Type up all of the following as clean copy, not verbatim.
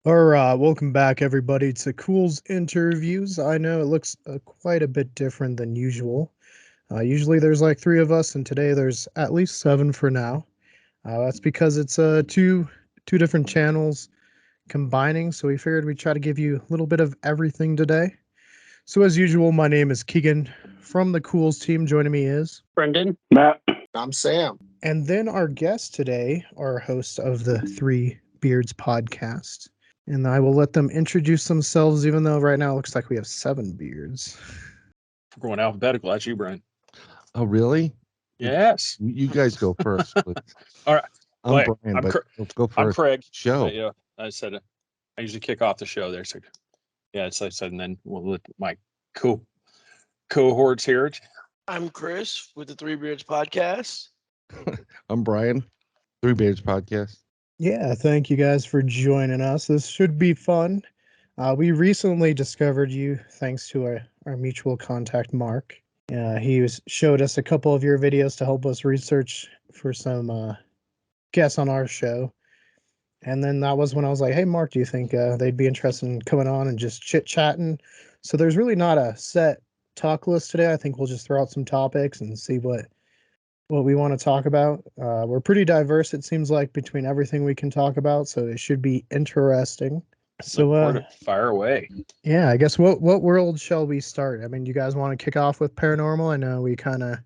Welcome back, everybody, to Culz Interviews. I know it looks quite a bit different than usual. Usually there's like three of us, and today there's at least seven for now. That's because it's two different channels combining, so we figured we'd try to give you a little bit of everything today. So as usual, my name is Keegan from the Culz team. Joining me is Brendan, Matt. I'm Sam. And then our guest today, our host of the Three Beards podcast. And I will let them introduce themselves, even though right now it looks like we have seven beards. We're going alphabetical. That's you, Brian. Oh, really? Yes. You guys go first. Please. All right. I'm Wait, Brian, but let's go first. I'm Craig. Show. Yeah, I said it. I usually kick off the show there. So, yeah, it's like I said, and then we'll let my cohorts hear it. I'm Chris with the Three Beards podcast. I'm Brian, Three Beards podcast. Yeah, thank you guys for joining us. This should be fun. We recently discovered you thanks to our mutual contact, Mark. He showed us a couple of your videos to help us research for some guests on our show. And then that was when I was like, hey, Mark, do you think they'd be interested in coming on and just chit-chatting? So there's really not a set talk list today. I think we'll just throw out some topics and see what we want to talk about. We're pretty diverse, it seems like, between everything we can talk about, so it should be interesting. So fire away. Yeah, I guess what world shall we start? I mean, you guys want to kick off with paranormal? I know we kind of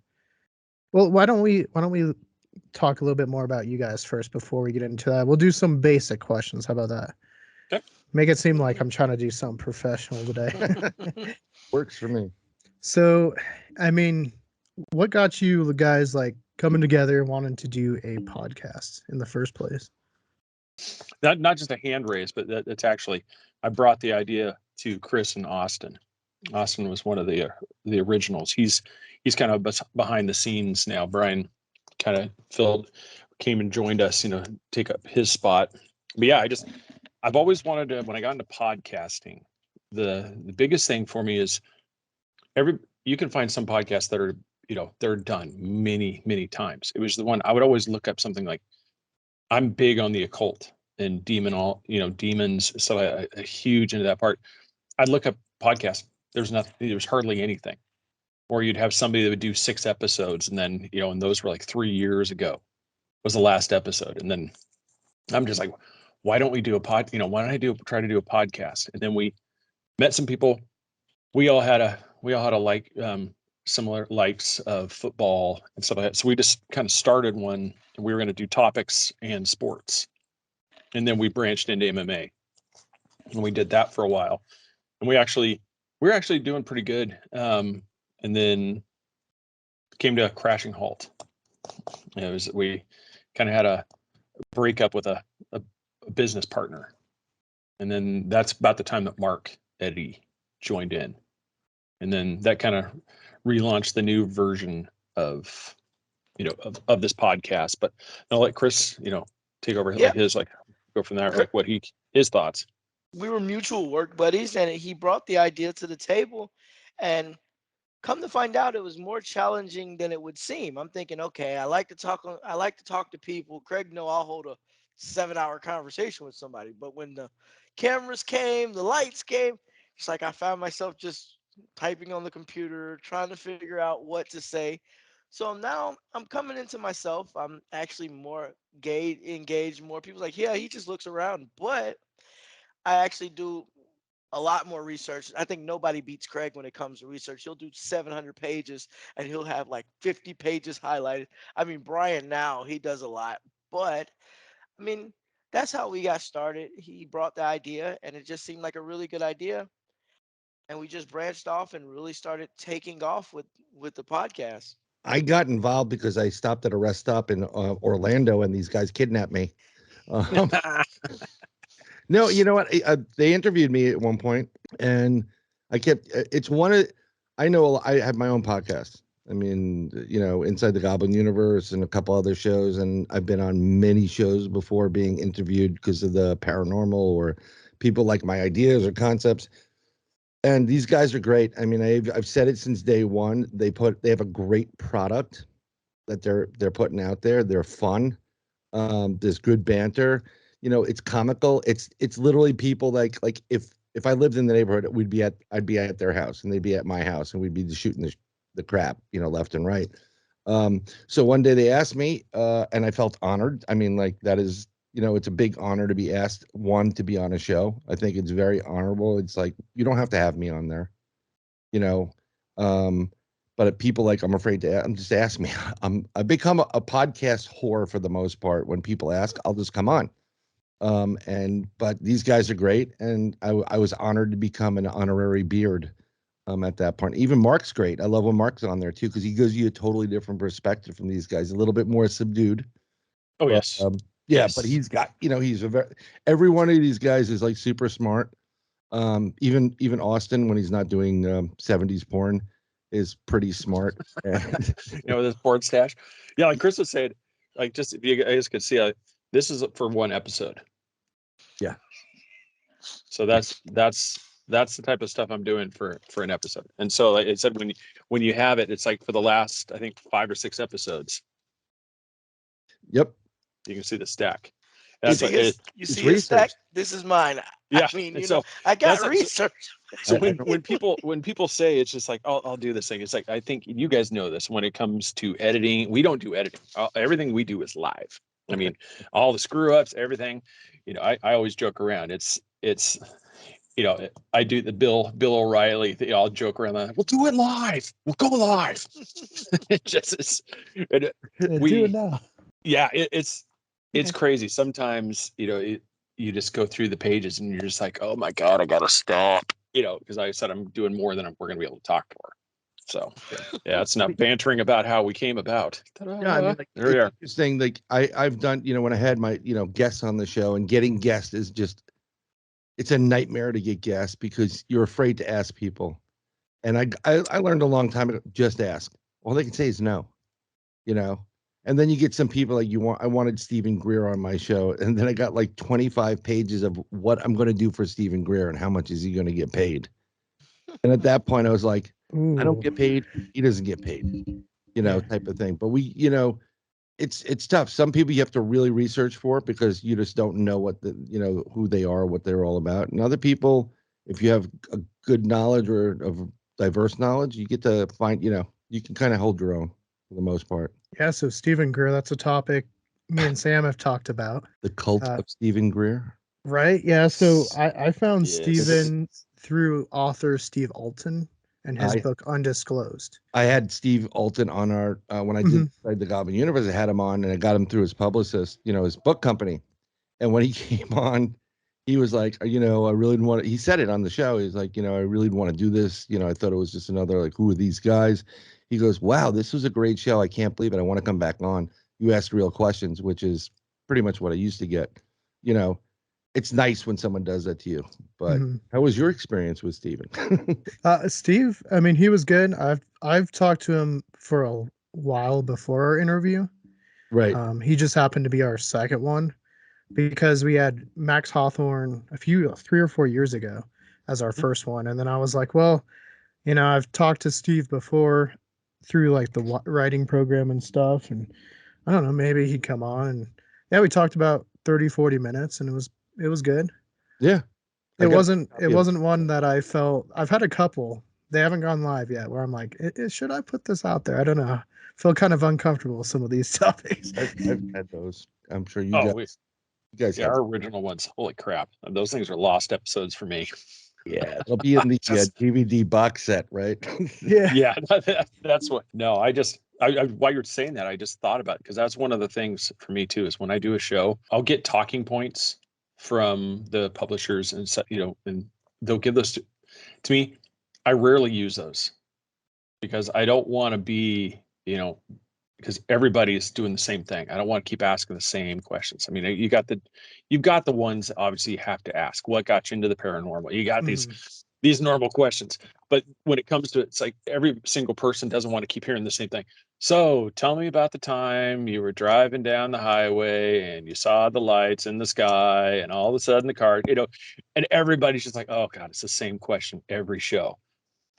why don't we talk a little bit more about you guys first before we get into that? We'll do some basic questions. How about that? Okay. Make it seem like I'm trying to do something professional today. Works for me. So, I mean, what got you guys like coming together and wanting to do a podcast in the first place? Not just a hand raise, but that's actually, I brought the idea to Chris and Austin. Austin was one of the originals. He's kind of behind the scenes now. Brian kind of came and joined us, take up his spot. But yeah, I've always wanted to, when I got into podcasting, the biggest thing for me is you can find some podcasts that are, they're done many, many times. It was the one I would always look up something like, I'm big on the occult and demons. So I'm huge into that part. I'd look up podcasts. There's hardly anything. Or you'd have somebody that would do 6 episodes, and then, and those were like 3 years ago was the last episode. And then I'm just like, why don't we do why don't I try to do a podcast? And then we met some people. We all had a similar likes of football and stuff like that. So we just kind of started one, and we were going to do topics and sports. And then we branched into MMA, and we did that for a while. And we were actually doing pretty good. And then came to a crashing halt. We kind of had a breakup with a business partner. And then that's about the time that Mark Eddy joined in. And then that kind of relaunched the new version of this podcast. But I'll let Chris, take over go from there, his thoughts. We were mutual work buddies, and he brought the idea to the table, and come to find out, it was more challenging than it would seem. I'm thinking, okay, I like to talk to people. Craig, I'll hold a 7-hour conversation with somebody. But when the cameras came, the lights came, it's like I found myself just typing on the computer, trying to figure out what to say. So now I'm coming into myself. I'm actually more engaged. More people like, yeah, he just looks around. But I actually do a lot more research. I think nobody beats Craig when it comes to research. He'll do 700 pages and he'll have like 50 pages highlighted. I mean, Brian now, he does a lot. But, I mean, that's how we got started. He brought the idea, and it just seemed like a really good idea. And we just branched off and really started taking off with the podcast. I got involved because I stopped at a rest stop in Orlando, and these guys kidnapped me. No, you know what? They interviewed me at one point, and I have my own podcast. I mean, Inside the Goblin Universe and a couple other shows, and I've been on many shows before being interviewed because of the paranormal or people like my ideas or concepts. And these guys are great. I mean, I've said it since day one. They have a great product that they're putting out there. They're fun. There's good banter. it's comical. It's literally people like if I lived in the neighborhood, I'd be at their house and they'd be at my house and we'd be just shooting the crap, left and right. So one day they asked me, and I felt honored. I mean, like that is, it's a big honor to be asked, one, to be on a show. I think it's very honorable. It's like, you don't have to have me on there, but people like, I'm afraid to, just ask me. I've become a podcast whore for the most part. When people ask, I'll just come on. But these guys are great. And I was honored to become an honorary beard. At that point, even Mark's great. I love when Mark's on there too, because he gives you a totally different perspective from these guys, a little bit more subdued. Oh, but, yes. Yes. But he's got, he's every one of these guys is like super smart. Even Austin, when he's not doing 70s porn, is pretty smart. And, with his porn stash. Yeah, like Chris was saying, like, just if you guys could see, this is for one episode. Yeah. So that's the type of stuff I'm doing for an episode. And so, like I said, when you have it, it's like for the last, I think, 5 or 6 episodes. Yep. You can see the stack. You see his stack? This is mine. Yeah. I mean, so I got research. So when people say, it's just like, I'll do this thing. It's like, I think you guys know this. When it comes to editing, we don't do editing. Everything we do is live. I mean, all the screw ups, everything. I always joke around. It's I do the Bill O'Reilly. I'll joke around. We'll do it live. We'll go live. It just is. Do it now. Yeah, it's crazy. Sometimes you just go through the pages and you're just like, oh my God, I gotta stop. Because I said I'm doing more than we're gonna be able to talk for. So yeah, it's enough bantering about how we came about. Ta-da. Yeah, I mean, like, there we are. Interesting. Like I've done, when I had my, guests on the show, and getting guests is just, it's a nightmare to get guests because you're afraid to ask people. And I learned a long time ago, just ask. All they can say is no, and then you get some people like I wanted Stephen Greer on my show. And then I got like 25 pages of what I'm going to do for Stephen Greer and how much is he going to get paid. And at that point I was like, ooh. I don't get paid. He doesn't get paid, type of thing. But we, it's tough. Some people you have to really research for because you just don't know what who they are, what they're all about. And other people, if you have a good knowledge or of diverse knowledge, you get to find, you can kind of hold your own for the most part. Yeah. So Stephen Greer, that's a topic me and Sam have talked about. The cult of Stephen Greer. Right. Yeah. So I found Stephen through author Steve Aartsen and his book Undisclosed. I had Steve Aartsen on our when I did the Goblin Universe. I had him on, and I got him through his publicist, his book company. And when he came on, he was like, I really didn't want to. He said it on the show. He's like, I really didn't want to do this. I thought it was just another like, who are these guys? He goes, wow, this was a great show. I can't believe it. I want to come back on. You asked real questions, which is pretty much what I used to get. It's nice when someone does that to you. But how was your experience with Stephen? Steve, I mean, he was good. I've talked to him for a while before our interview. Right. He just happened to be our second one because we had Max Hawthorne 3 or 4 years ago as our first one. And then I was like, well, I've talked to Steve before through like the writing program and stuff. And I don't know, maybe he'd come on. And yeah, we talked about 30, 40 minutes and it was good. Yeah. It wasn't one that I felt. I've had a couple. They haven't gone live yet where I'm like, should I put this out there? I don't know. I feel kind of uncomfortable with some of these topics. I've had those. I'm sure you guys have our original ones. Holy crap. Those things are lost episodes for me. Yeah, they'll be in the DVD box set, right? Yeah, that's what. No, I while you're saying that, I just thought about it because that's one of the things for me too. Is when I do a show, I'll get talking points from the publishers, and and they'll give those to me. I rarely use those because I don't want to be, because everybody's doing the same thing. I don't want to keep asking the same questions. I mean, you've got the ones that obviously you have to ask. What got you into the paranormal? You got these normal questions. But when it comes to it, it's like every single person doesn't want to keep hearing the same thing. So tell me about the time you were driving down the highway and you saw the lights in the sky and all of a sudden the car, and everybody's just like, oh God, it's the same question every show.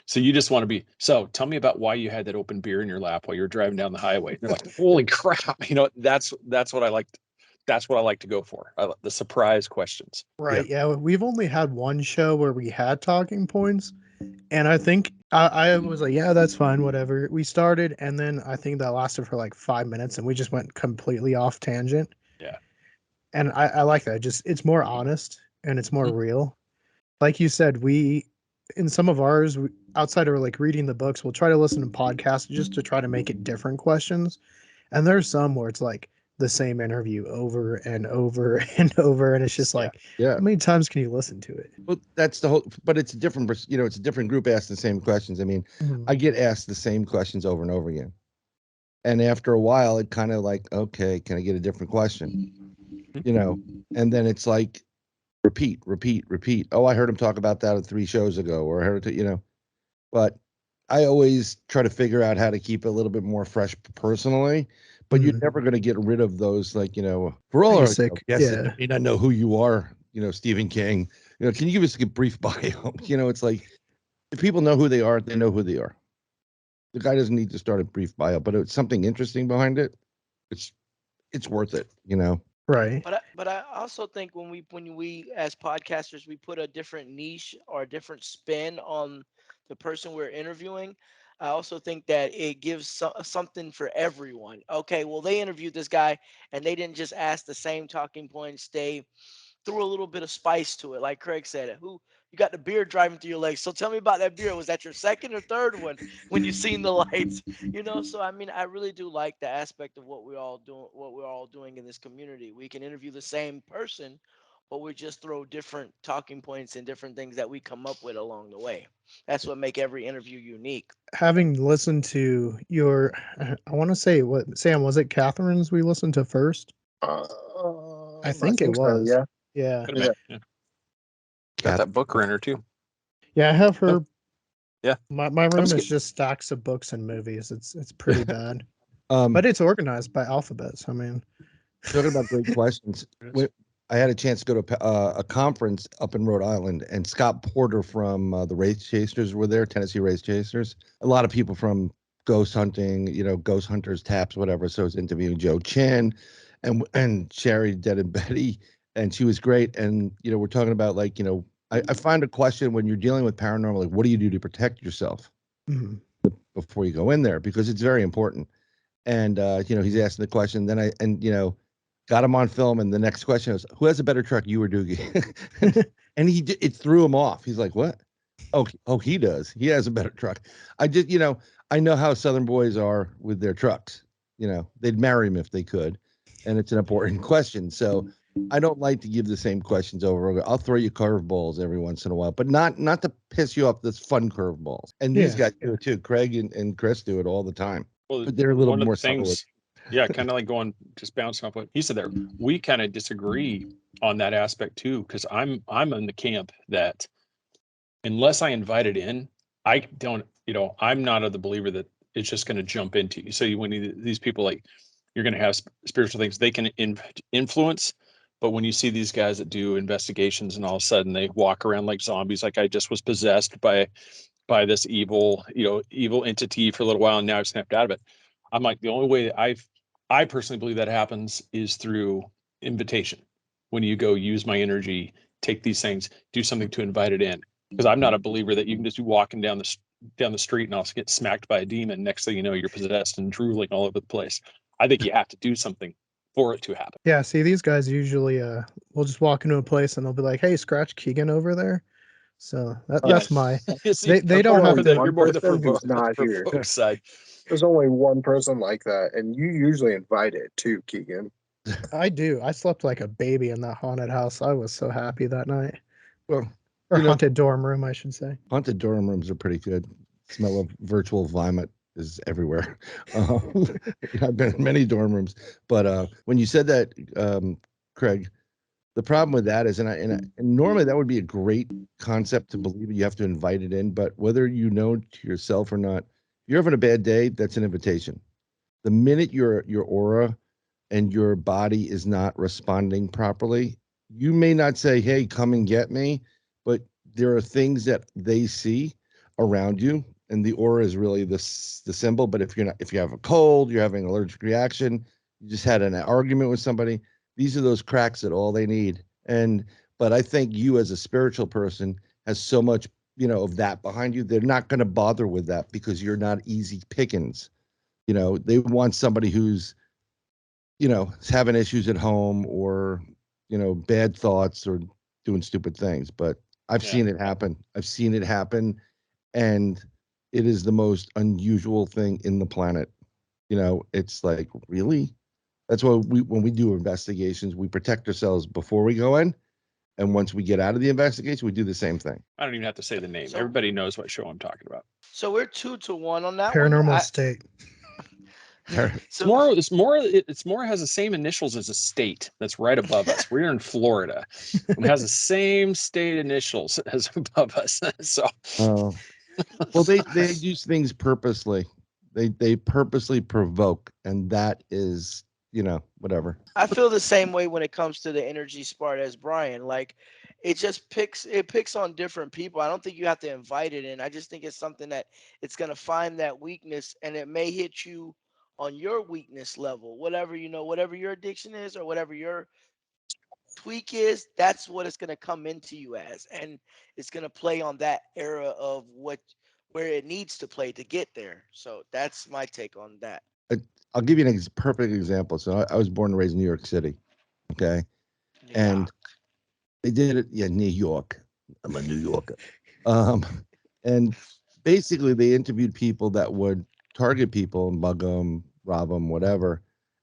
So you just want to be, so tell me about why you had that open beer in your lap while you're driving down the highway. And they're like, holy crap. That's what I like that's what I like to go for. The surprise questions. Right. Yeah. We've only had one show where we had talking points. And I think I was like, yeah, that's fine, whatever. We started, and then I think that lasted for like 5 minutes, and we just went completely off tangent. Yeah. And I like that. Just it's more honest and it's more Mhm. real. Like you said, we in some of ours, outside of like reading the books, we'll try to listen to podcasts just to try to make it different questions. And there's some where it's like the same interview over and over and over, and it's just like, Yeah. how many times can you listen to it? Well, that's the whole, but it's a different, it's a different group asking the same questions. I mean, I get asked the same questions over and over again. And after a while, it kind of like, okay, can I get a different question? And then it's like, repeat, repeat, repeat. Oh, I heard him talk about that 3 shows ago, or I heard it, but I always try to figure out how to keep it a little bit more fresh personally. But you're never going to get rid of those, like, for all our guests that may not know who you are, Stephen King, can you give us a brief bio? It's like, if people know who they are, they know who they are. The guy doesn't need to start a brief bio, but it's something interesting behind it. It's worth it, Right. But I also think when we as podcasters, we put a different niche or a different spin on the person we're interviewing. I also think that it gives something for everyone. Okay, well, they interviewed this guy and they didn't just ask the same talking points. They threw a little bit of spice to it, like Craig said. Who you got the beer driving through your legs? So tell me about that beer. Was that your second or third one when you seen the lights? So I mean, I really do like the aspect of what we're all doing in this community. We can interview the same person, but we just throw different talking points and different things that we come up with along the way. That's what make every interview unique. Having listened to your, I want to say, what, Sam, was it Catherine's we listened to first? I think it was. So, Yeah. Could have been, yeah. Got that book runner too. Yeah, I have her. Yeah. My room was is good. just stacks of books and movies. It's pretty bad. But But it's organized by alphabets. I mean, talking about great questions. I had a chance to go to a conference up in Rhode Island, and Scott Porter from the Race Chasers were there, Tennessee Race Chasers. A lot of people from ghost hunting, ghost hunters, taps, whatever. So I was interviewing Joe Chin and Sherry, Dead and Betty, and she was great. And we're talking about, like, I find a question when you're dealing with paranormal, like, what do you do to protect yourself before you go in there? Because it's very important. And he's asking the question. Then got him on film, and the next question was, who has a better truck, you or Doogie? And it threw him off. He's like, what? Oh, he does. He has a better truck. I just, I know how Southern boys are with their trucks. They'd marry him if they could, and it's an important question. So I don't like to give the same questions over. I'll throw you curveballs every once in a while, but not to piss you off. That's fun curveballs, and these guys do it too. Craig and Chris do it all the time. Well, but they're a little one of more the things, yeah, kind of like just bouncing off what he said there. We kind of disagree on that aspect too, because I'm in the camp that unless I invite it in, I don't, I'm not of the believer that it's just going to jump into you. So when these people, like, you're going to have spiritual things they can influence, but when you see these guys that do investigations and all of a sudden they walk around like zombies, like I just was possessed by this evil entity for a little while and now I've snapped out of it. I'm like, the only way that I personally believe that happens is through invitation. When you go use my energy, take these things, do something to invite it in. Because I'm not a believer that you can just be walking down the street and also get smacked by a demon. Next thing you know, you're possessed and drooling all over the place. I think you have to do something for it to happen. Yeah, see, these guys usually will just walk into a place and they'll be like, "Hey, scratch Keegan over there." So that's my they don't have to. You're more the who's not here. provoke side. There's only one person like that, and you usually invite it too, Keegan. I do. I slept like a baby in that haunted house. I was so happy that night. Well, or haunted dorm room, I should say. Haunted dorm rooms are pretty good. Smell of virtual vomit is everywhere. I've been in many dorm rooms, but when you said that, Craig, the problem with that is, and normally that would be a great concept to believe you have to invite it in, but whether you know to yourself or not, if you're having a bad day, that's an invitation. The minute your aura and your body is not responding properly, you may not say, "Hey, come and get me," but there are things that they see around you, and the aura is really the symbol. But if you have a cold, you're having an allergic reaction, you just had an argument with somebody, These are those cracks that all they need. But I think you as a spiritual person has so much, of that behind you. They're not going to bother with that because you're not easy pickings. They want somebody who's, having issues at home or, bad thoughts or doing stupid things. But I've seen it happen. I've seen it happen. And it is the most unusual thing in the planet. It's like, really? That's why when we do investigations, we protect ourselves before we go in. And once we get out of the investigation, we do the same thing. I don't even have to say the name. So- Everybody knows what show I'm talking about. So we're 2-1 on that Paranormal one. State. So It's more has the same initials as a state that's right above us. We're in Florida. It has the same state initials as above us. So well, they use things purposely. They purposely provoke, and that is, whatever. I feel the same way when it comes to the energy part as Brian. Like it just picks on different people. I don't think you have to invite it in. I just think it's something that it's gonna find that weakness, and it may hit you on your weakness level. Whatever whatever your addiction is or whatever your tweak is, that's what it's gonna come into you as, and it's gonna play on that era of where it needs to play to get there. So that's my take on that. I'll give you an perfect example. So I was born and raised in New York City. Okay. And they did it. Yeah. New York. I'm a New Yorker. And basically they interviewed people that would target people and bug them, rob them, whatever.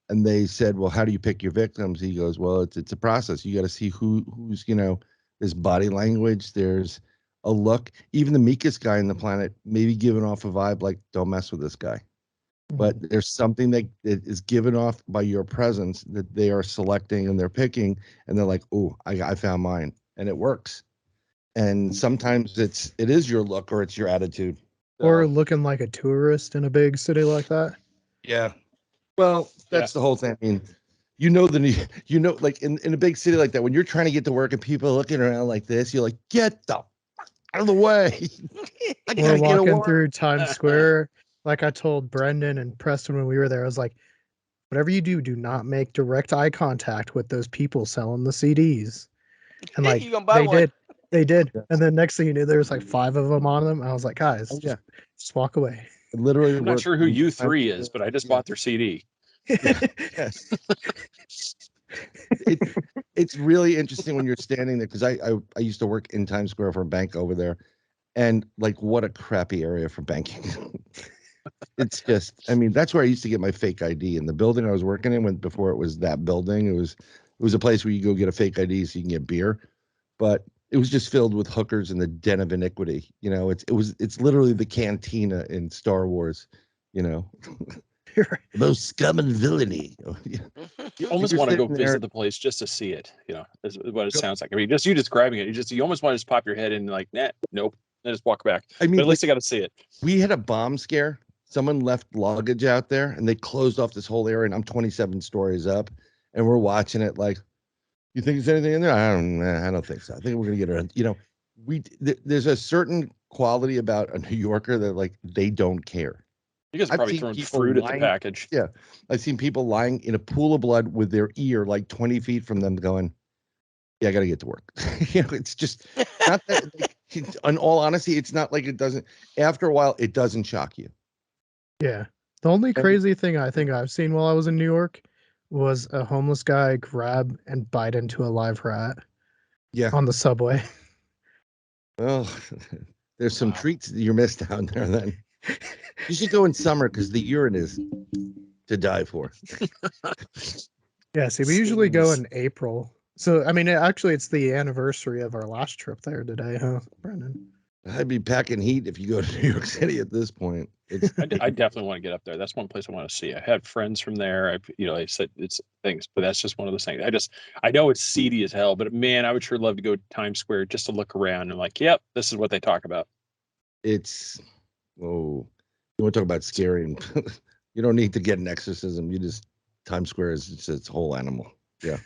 And they said, well, how do you pick your victims? He goes, well, it's a process. You got to see who's, there's body language. There's a look. Even the meekest guy on the planet, maybe giving off a vibe like, don't mess with this guy. But there's something that is given off by your presence that they are selecting and they're picking, and they're like, oh, I found mine, and it works. And sometimes it is your look or it's your attitude. Or looking like a tourist in a big city like that. Yeah. Well, that's the whole thing. I mean, like in a big city like that, when you're trying to get to work and people are looking around like this, you're like, get the out of the way. We're walking through Times Square. Like I told Brendan and Preston when we were there, I was like, whatever you do not make direct eye contact with those people selling the CDs. And like you gonna buy one. They did. And then next thing you knew, there was like 5 of them on them. I was like, guys, just walk away. Literally, I'm not sure who U3 is, but I just bought their CD. Yes. It's really interesting when you're standing there, because I used to work in Times Square for a bank over there, and like, what a crappy area for banking. It's just, I mean, that's where I used to get my fake ID. In the building I was working in, before it was that building, it was a place where you go get a fake ID so you can get beer, but it was just filled with hookers and the den of iniquity. It's literally the cantina in Star Wars. Most scum and villainy. You almost want to go visit the place just to see it. Is what it sounds like. I mean, just you describing it, you almost want to just pop your head in and like, nah, nope, and just walk back. I mean, but at least I got to see it. We had a bomb scare. Someone left luggage out there, and they closed off this whole area. And I'm 27 stories up, and we're watching it. Like, you think there's anything in there? I don't think so. I think we're gonna get there's a certain quality about a New Yorker that like they don't care. You guys are probably throwing fruit at the package. Yeah. I've seen people lying in a pool of blood with their ear like 20 feet from them going, yeah, I got to get to work. It's just not that, in all honesty, it's not like it doesn't, after a while, it doesn't shock you. Yeah. The only crazy thing I think I've seen while I was in New York was a homeless guy grab and bite into a live rat. Yeah. On the subway. Well, there's some treats that you missed down there then. You should go in summer because the urine is to die for. Yeah, see, we usually go in April. So, I mean, it's the anniversary of our last trip there today, huh, Brendan? I'd be packing heat if you go to New York City at this point. I definitely want to get up there. That's one place I want to see. I had friends from there. I said it's things, but that's just one of those things. I know it's seedy as hell, but man, I would sure love to go to Times Square just to look around and like, yep, this is what they talk about. You want to talk about scary? You don't need to get an exorcism. Times Square is just its whole animal. Yeah.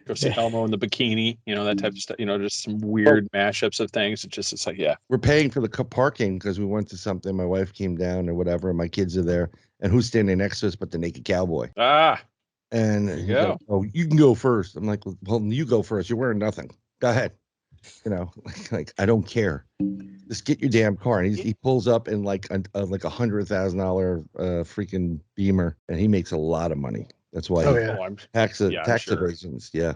Go see Elmo in the bikini, that type of stuff. Just some weird mashups of things. It's like, yeah. We're paying for the parking because we went to something. My wife came down or whatever, and my kids are there. And who's standing next to us but the naked cowboy? Ah. And There you he's go. like, "Oh, you can go first." I'm like, "Well, you go first. You're wearing nothing. Go ahead." You know, like I don't care. Just get your damn car. And he pulls up in like a $100,000 freaking Beamer, and he makes a lot of money. That's why Oh, he yeah. Oh, I'm tax I'm sure. evasions. Yeah,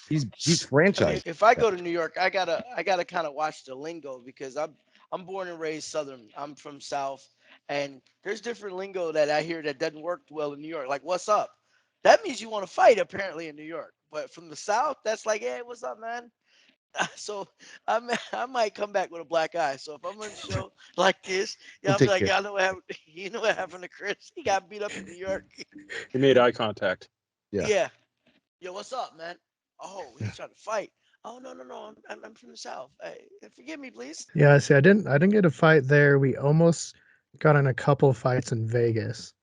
he's I mean, franchised. if I go to New York, I gotta kind of watch the lingo because I'm born and raised Southern. I'm from South, and there's different lingo that I hear that doesn't work well in New York. Like, "What's up?" That means you want to fight, apparently, in New York. But from the South, that's like, "Hey, what's up, man?" So I might come back with a black eye. So if I'm on a show like this, yeah, We'll I'll be take like, care. "Y'all know what happened? You know what happened to Chris? He got beat up in New York." He made eye contact. Yeah. Yeah. Yo, what's up, man? Oh, he's trying to fight. Oh, no, no, no. I'm from the South. Hey, forgive me, please. Yeah, see, I didn't get a fight there. We almost got in a couple fights in Vegas.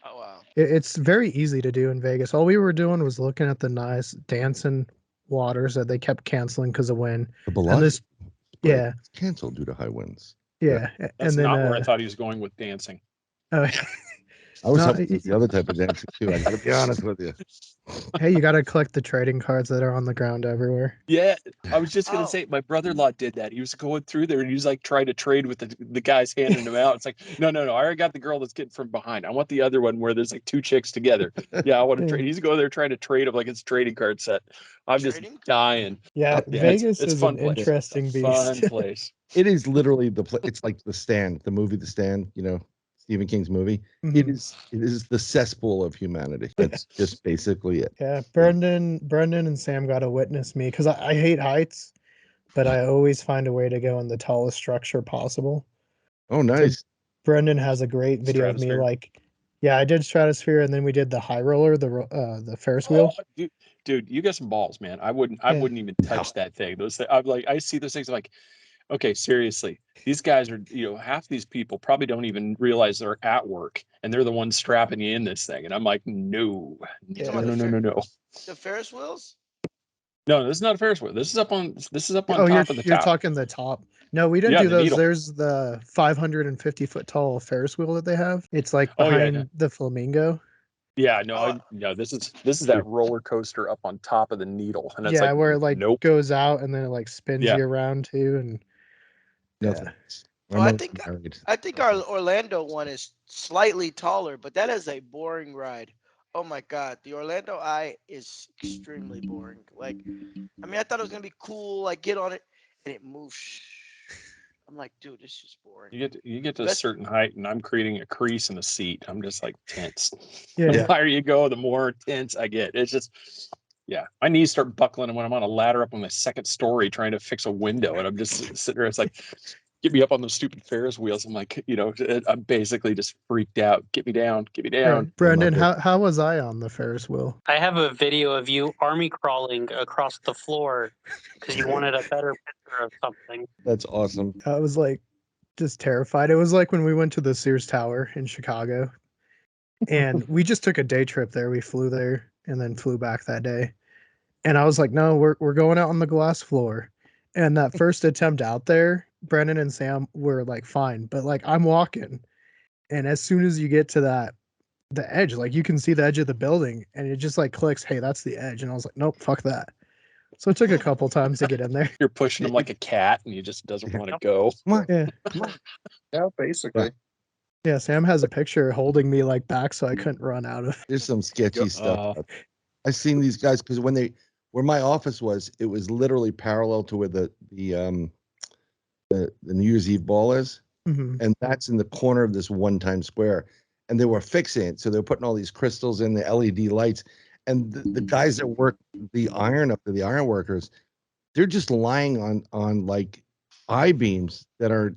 Oh, wow. It's very easy to do in Vegas. All we were doing was looking at the nice dancing waters that they kept canceling because of wind. The And Bellagio this, spread yeah, canceled due to high winds. yeah, That's and then not where I thought he was going with dancing. uh, I was No, hoping for the other type of dancing too. I got to be honest with you. hey, you got to collect the trading cards that are on the ground everywhere. Yeah, I was just gonna Oh. say my brother-in-law did that. He was going through there and he was like trying to trade with the guys handing them out. It's like, no, no, no. I already got the girl that's getting from behind. I want the other one where there's like two chicks together. Yeah, I want to Yeah. trade. He's going there trying to trade them like it's a trading card set. I'm just Trading? dying. Yeah, Yeah, Vegas it's is fun an place. interesting It's a beast. fun place. It is literally it's like The Stand, the movie The Stand, you know, Stephen King's movie. It Mhm. is the cesspool of humanity. That's just basically it. Yeah, Brendan and Sam got to witness me because I hate heights, but I always find a way to go in the tallest structure possible. Oh, nice. Brendan has a great video of me Stratosphere. like, yeah, I did Stratosphere and then we did the high roller, the Ferris Oh, wheel. dude, you got some balls, man. I wouldn't Yeah. even touch that thing. I'm like, I see those things. I'm like, okay, seriously, these guys are, half these people probably don't even realize they're at work and they're the ones strapping you in this thing. And I'm like, no, You Yeah. talking about no. the Ferris wheels? No, this is not a Ferris wheel. This is up on Oh, top of the you're tower. talking the top. No, we didn't Yeah, do the those. needle. There's the 550-foot tall Ferris wheel that they have. It's like Oh yeah, no. behind the flamingo. Yeah, no, Oh, this is that roller coaster up on top of the needle. And it's Yeah, like, where it like nope. goes out and then it like spins Yeah. you around too. And No yeah. thanks. oh, I'm already married. I think our Orlando one is slightly taller, but that is a boring ride. Oh my God, the Orlando Eye is extremely boring. Like, I mean, I thought it was gonna be cool, like get on it, and it moves. I'm like, dude, this is boring. You get to a Best, certain height and I'm creating a crease in the seat. I'm just like tense. Yeah. The higher you go, the more tense I get. It's just, yeah, my knees start buckling when I'm on a ladder up on the second story trying to fix a window. And I'm just sitting there. It's like, get me up on those stupid Ferris wheels. I'm like, I'm basically just freaked out. Get me down. Get me down. Brendan, love it. how was I on the Ferris wheel? I have a video of you army crawling across the floor because you wanted a better picture of something. That's awesome. I was like just terrified. It was like when we went to the Sears Tower in Chicago and we just took a day trip there. We flew there and then flew back that day. And I was like, no, we're going out on the glass floor. And that first attempt out there, Brendan and Sam were like fine, but like I'm walking. And as soon as you get to the edge, like you can see the edge of the building and it just like clicks, hey, that's the edge. And I was like, nope, fuck that. So it took a couple times to get in there. You're pushing him like a cat and he just doesn't want to go. Come on. Yeah. Yeah, basically. Yeah, Sam has a picture holding me like back so I couldn't run out of. There's some sketchy Yep. stuff. I've seen these guys because where my office was, it was literally parallel to where the New Year's Eve ball is. Mhm. And that's in the corner of this one-time square. And they were fixing it. So they were putting all these crystals in, the LED lights. And the guys that work the iron up to the iron workers, they're just lying on like I-beams that are,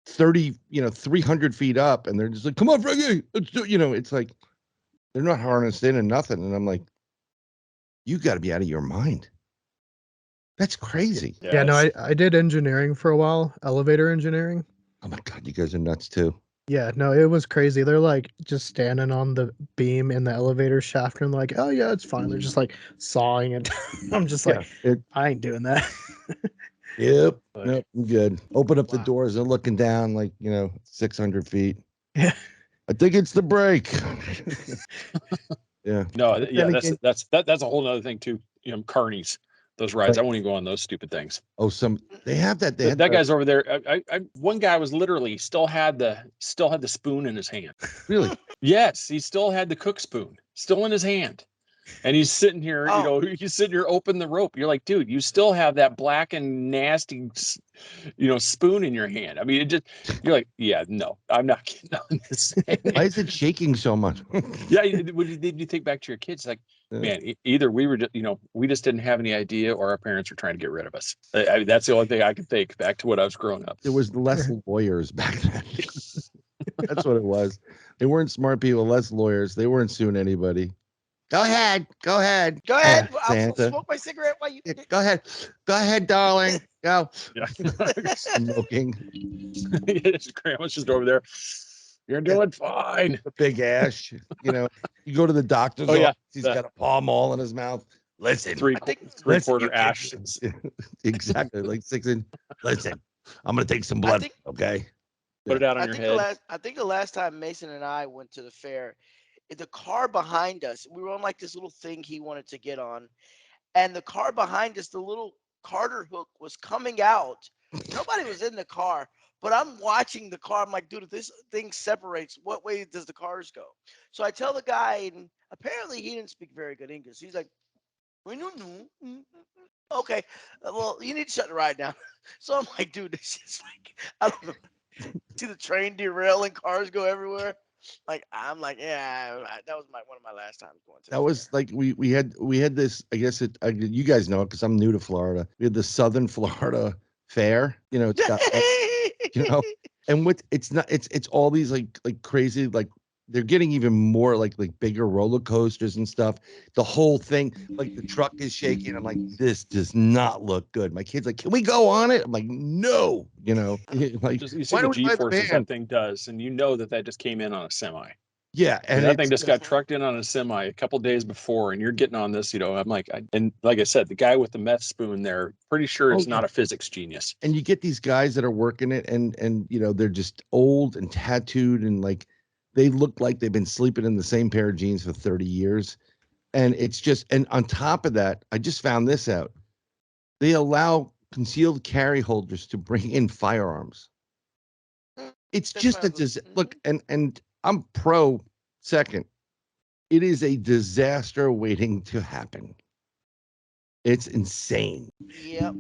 30, 300 feet up. And they're just like, come on, Frankie, let's do, it's like, they're not harnessed in and nothing. And I'm like, you got to be out of your mind. That's crazy. Yeah, no, I did engineering for a while, elevator engineering. Oh my God, you guys are nuts too. Yeah, no, it was crazy. They're like just standing on the beam in the elevator shaft and like, oh yeah, it's fine. They're just like sawing it. I'm just like, I ain't doing that. Yep. But- Nope, I'm good. Open up the Wow. doors and looking down like, 600 feet. Yeah. I think it's the brake. Yeah. No, But yeah, then that's again- that's a whole other thing too. You know, carnies, those rides. I won't even go on those stupid things. Oh, they have that. They That, had that guy's over there. One guy was literally still had the spoon in his hand. really. Yes, he still had the cook spoon still in his hand. And he's sitting here, Oh. he's sitting here, open the rope. You're like, dude, you still have that black and nasty, spoon in your hand. I mean, you're like, yeah, no, I'm not getting on this. Why is it shaking so much? Yeah. Did you think back to your kids? Like, man, either we were just, we just didn't have any idea, or our parents were trying to get rid of us. That's the only thing I can think back to when I was growing up. There was less lawyers back then. That's what it was. They weren't smart people, less lawyers. They weren't suing anybody. Go ahead. Go ahead. I'll Santa. smoke my cigarette while you. Go ahead, darling. Go. Yeah. Smoking. His grandma's just over there. You're doing fine. The big ash. You go to the doctor's Oh, yeah. office, he's got a Palm Mall in his mouth. Listen. Three-quarter ash. Exactly. Like 6 inch. Listen, I'm going to take some blood. Okay. Put it out on your head. I think the last time Mason and I went to the fair, the car behind us, we were on like this little thing he wanted to get on, and the car behind us, the little Carter hook was coming out. Nobody was in the car, but I'm watching the car. I'm like, dude, if this thing separates, what way does the cars go? So I tell the guy, and apparently he didn't speak very good English. He's like, we don't know. Okay, well, you need to shut the ride down. So I'm like, dude, this is like, I don't know. See the train derail and cars go everywhere. Like, I'm like, yeah, that was one of my last times going to. That was like we had this. I guess you guys know it because I'm new to Florida. We had the Southern Florida Fair. It's got and it's all these like crazy, like they're getting even more like bigger roller coasters and stuff. The whole thing, like the truck is shaking. I'm like, this does not look good. My kid's like, can we go on it? I'm like, no. Like, you see the G-forces that thing does, and that just came in on a semi. Yeah, and that thing just got trucked in on a semi a couple days before, and you're getting on this. I'm like, and like I said, the guy with the meth spoon there, pretty sure it's not a physics genius. And you get these guys that are working it, and they're just old and tattooed, and like they look like they've been sleeping in the same pair of jeans for 30 years. And it's just, and on top of that, I just found this out. They allow concealed carry holders to bring in firearms. It's just look, and I'm pro second. It is a disaster waiting to happen. It's insane. Yep.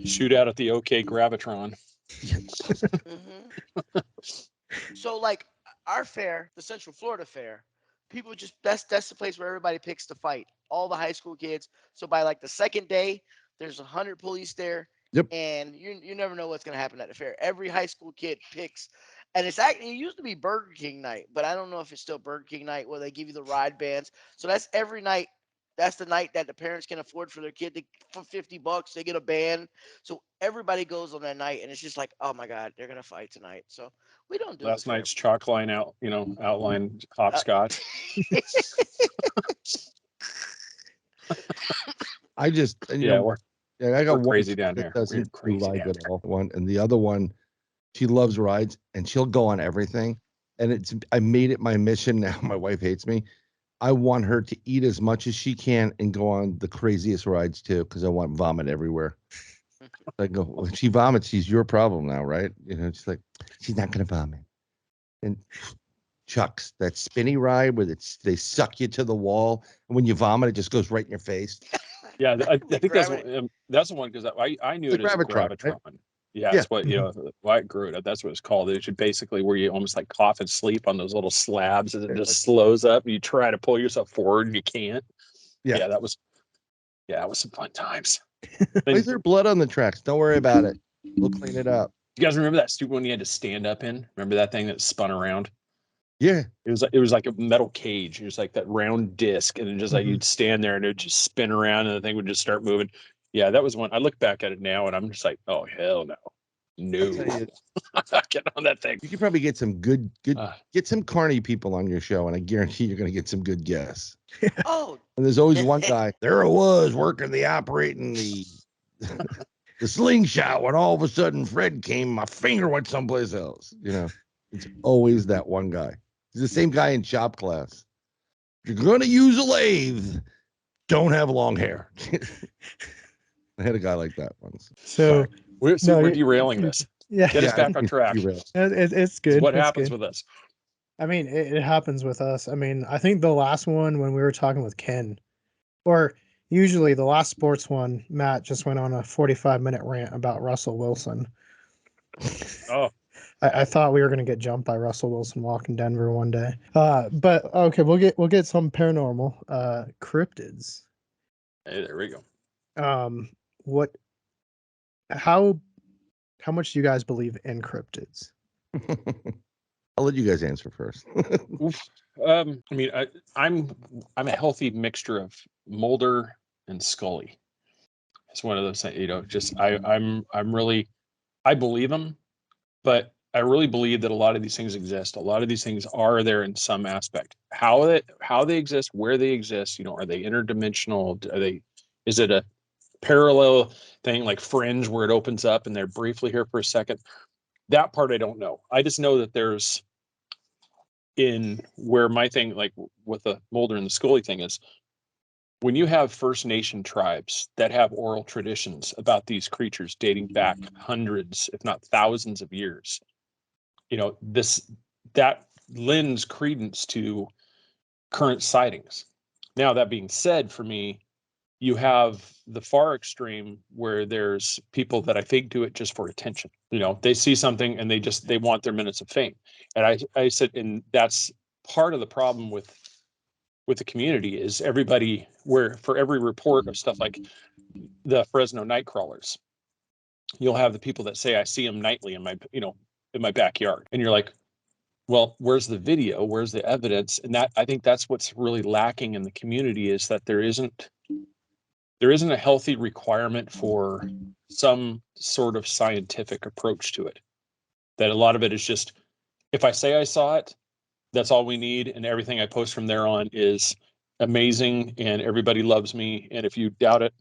Shoot out at the OK Gravitron. So like our fair, the Central Florida Fair, people just that's the place where everybody picks to fight. All the high school kids. So by like the second day, there's 100 police there. Yep. And you never know what's gonna happen at the fair. Every high school kid picks, and it used to be Burger King night, but I don't know if it's still Burger King night where they give you the ride bands. So that's every night. That's the night that the parents can afford for their kid for $50. They get a band. So everybody goes on that night, and it's just like, oh my God, they're gonna fight tonight. So we don't do last night's chalk line outline hopscotch. I just I got one crazy down here. Doesn't ride at all. One and the other one, she loves rides and she'll go on everything. And I made it my mission now. My wife hates me. I want her to eat as much as she can and go on the craziest rides too, because I want vomit everywhere. I go, well, if she vomits, she's your problem now, right? She's like, she's not gonna vomit. And Chuck's that spinny ride where they suck you to the wall, and when you vomit, it just goes right in your face. Yeah, I think that's the one because I knew it as a Gravitron. Right? Yeah, that's what why it grew it. That's what it's called. It should basically where you almost like cough and sleep on those little slabs, and it just slows up. And you try to pull yourself forward, and you can't. Yeah, that was some fun times. Why is there blood on the tracks? Don't worry about it. We'll clean it up. You guys remember that stupid one you had to stand up in? Remember that thing that spun around? Yeah, it was like a metal cage. It was like that round disc, and it just like you'd stand there and it would just spin around, and the thing would just start moving. Yeah, that was one. I look back at it now, and I'm just like, oh hell no, I'm not getting on that thing. You could probably get some good get some carny people on your show, and I guarantee you're going to get some good guests. Oh, and there's always one guy. There I was working operating the slingshot when all of a sudden Fred came. My finger went someplace else. It's always that one guy. He's the same guy in shop class. If you're gonna use a lathe, don't have long hair. I had a guy like that once. So We're No, derailing this. yeah, Get us back on track. Derail. it's This good. is what It's happens good. with us. I mean, it happens with us. I mean, I think the last one when we were talking with Ken, or usually the last sports one, Matt just went on a 45-minute rant about Russell Wilson. Oh, I thought we were gonna get jumped by Russell Wilson walking Denver one day. But okay, we'll get some paranormal. Cryptids. hey, there we go. What? How much do you guys believe in cryptids? I'll let you guys answer first. Oof. I mean, I'm a healthy mixture of Mulder and Scully. It's one of those things, just I'm really, I believe them, but I really believe that a lot of these things exist. A lot of these things are there in some aspect. How they exist, where they exist, are they interdimensional? Is it a parallel thing like Fringe where it opens up and they're briefly here for a second? That part I don't know. I just know that there's in where my thing, like with the Mulder and the Scully thing, is when you have First Nation tribes that have oral traditions about these creatures dating back hundreds, if not thousands of years, that lends credence to current sightings. Now, that being said, for me, you have the far extreme where there's people that I think do it just for attention. They see something and they want their minutes of fame. And I said, and that's part of the problem with the community is everybody, where for every report of stuff like the Fresno night crawlers, you'll have the people that say, I see them nightly in my backyard. And you're like, well, where's the video? Where's the evidence? And that, I think that's what's really lacking in the community, is that there isn't a healthy requirement for some sort of scientific approach to it. That a lot of it is just, if I say I saw it, that's all we need, and everything I post from there on is amazing and everybody loves me. And if you doubt it,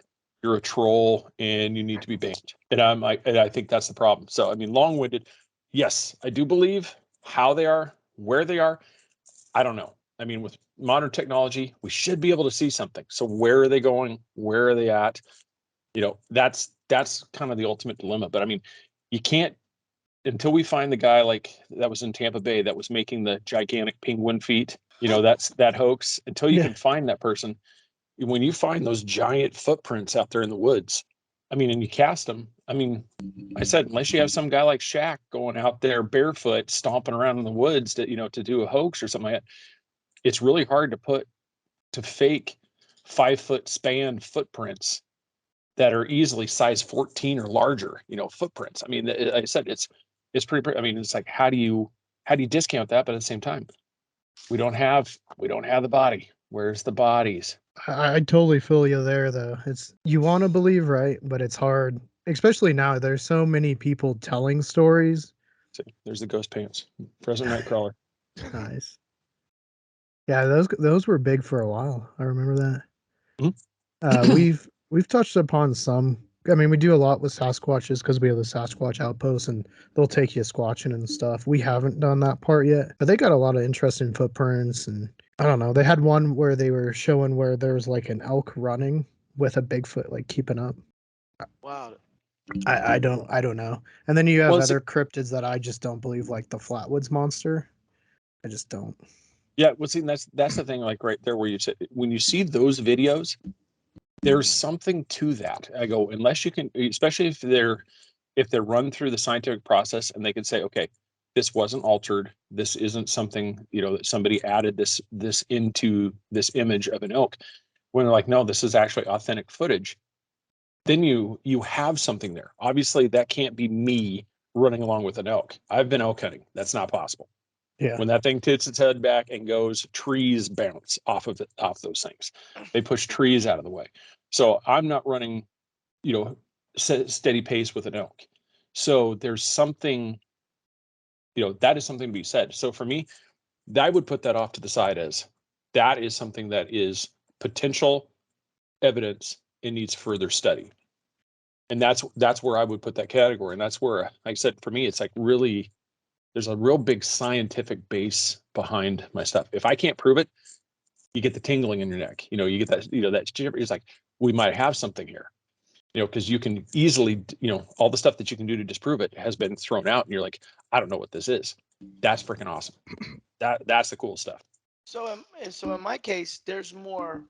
you're a troll and you need to be banned. And I think that's the problem. So I mean, long-winded. Yes, I do believe. How they are, where they are, I don't know. I mean, with modern technology, we should be able to see something. So where are they going? Where are they at? That's kind of the ultimate dilemma. But I mean, you can't, until we find the guy like that was in Tampa Bay that was making the gigantic penguin feet, that's that hoax. Until you can find that person, when you find those giant footprints out there in the woods, I mean, and you cast them, I mean, I said, unless you have some guy like Shaq going out there barefoot, stomping around in the woods to do a hoax or something like that, it's really hard to fake 5-foot span footprints that are easily size 14 or larger, footprints. I mean, like I said, it's pretty, I mean, it's like, how do you discount that? But at the same time, we don't have the body. Where's the bodies? I totally feel you there, though. You want to believe, right? But it's hard, especially now. There's so many people telling stories. See, there's the ghost pants, Fresno Nightcrawler. Nice. Yeah, those were big for a while. I remember that. Mm-hmm. We've touched upon some. I mean, we do a lot with Sasquatches because we have the Sasquatch outpost, and they'll take you squatching and stuff. We haven't done that part yet, but they got a lot of interesting footprints, and I don't know. They had one where they were showing where there was like an elk running with a Bigfoot like keeping up. Wow. I don't know. And then you have other cryptids that I just don't believe, like the Flatwoods monster. I just don't. Yeah, well, see, that's the thing, like right there where you said, when you see those videos, there's something to that. I go, unless you can, especially if they're run through the scientific process and they can say, okay, this wasn't altered. This isn't something, that somebody added this into this image of an elk. When they're like, no, this is actually authentic footage. Then you have something there. Obviously, that can't be me running along with an elk. I've been elk hunting. That's not possible. Yeah. When that thing tits its head back and goes, trees bounce off those things. They push trees out of the way. So I'm not running, steady pace with an elk. So there's something, that is something to be said. So for me, I would put that off to the side as that is something that is potential evidence and needs further study. And that's where I would put that category. And that's where, like I said, for me, it's like really there's a real big scientific base behind my stuff. If I can't prove it, you get the tingling in your neck. You get that, that shiver. It's like, we might have something here, because you can easily, all the stuff that you can do to disprove it has been thrown out, and you're like, I don't know what this is. That's freaking awesome. That's the cool stuff. So in my case, there's more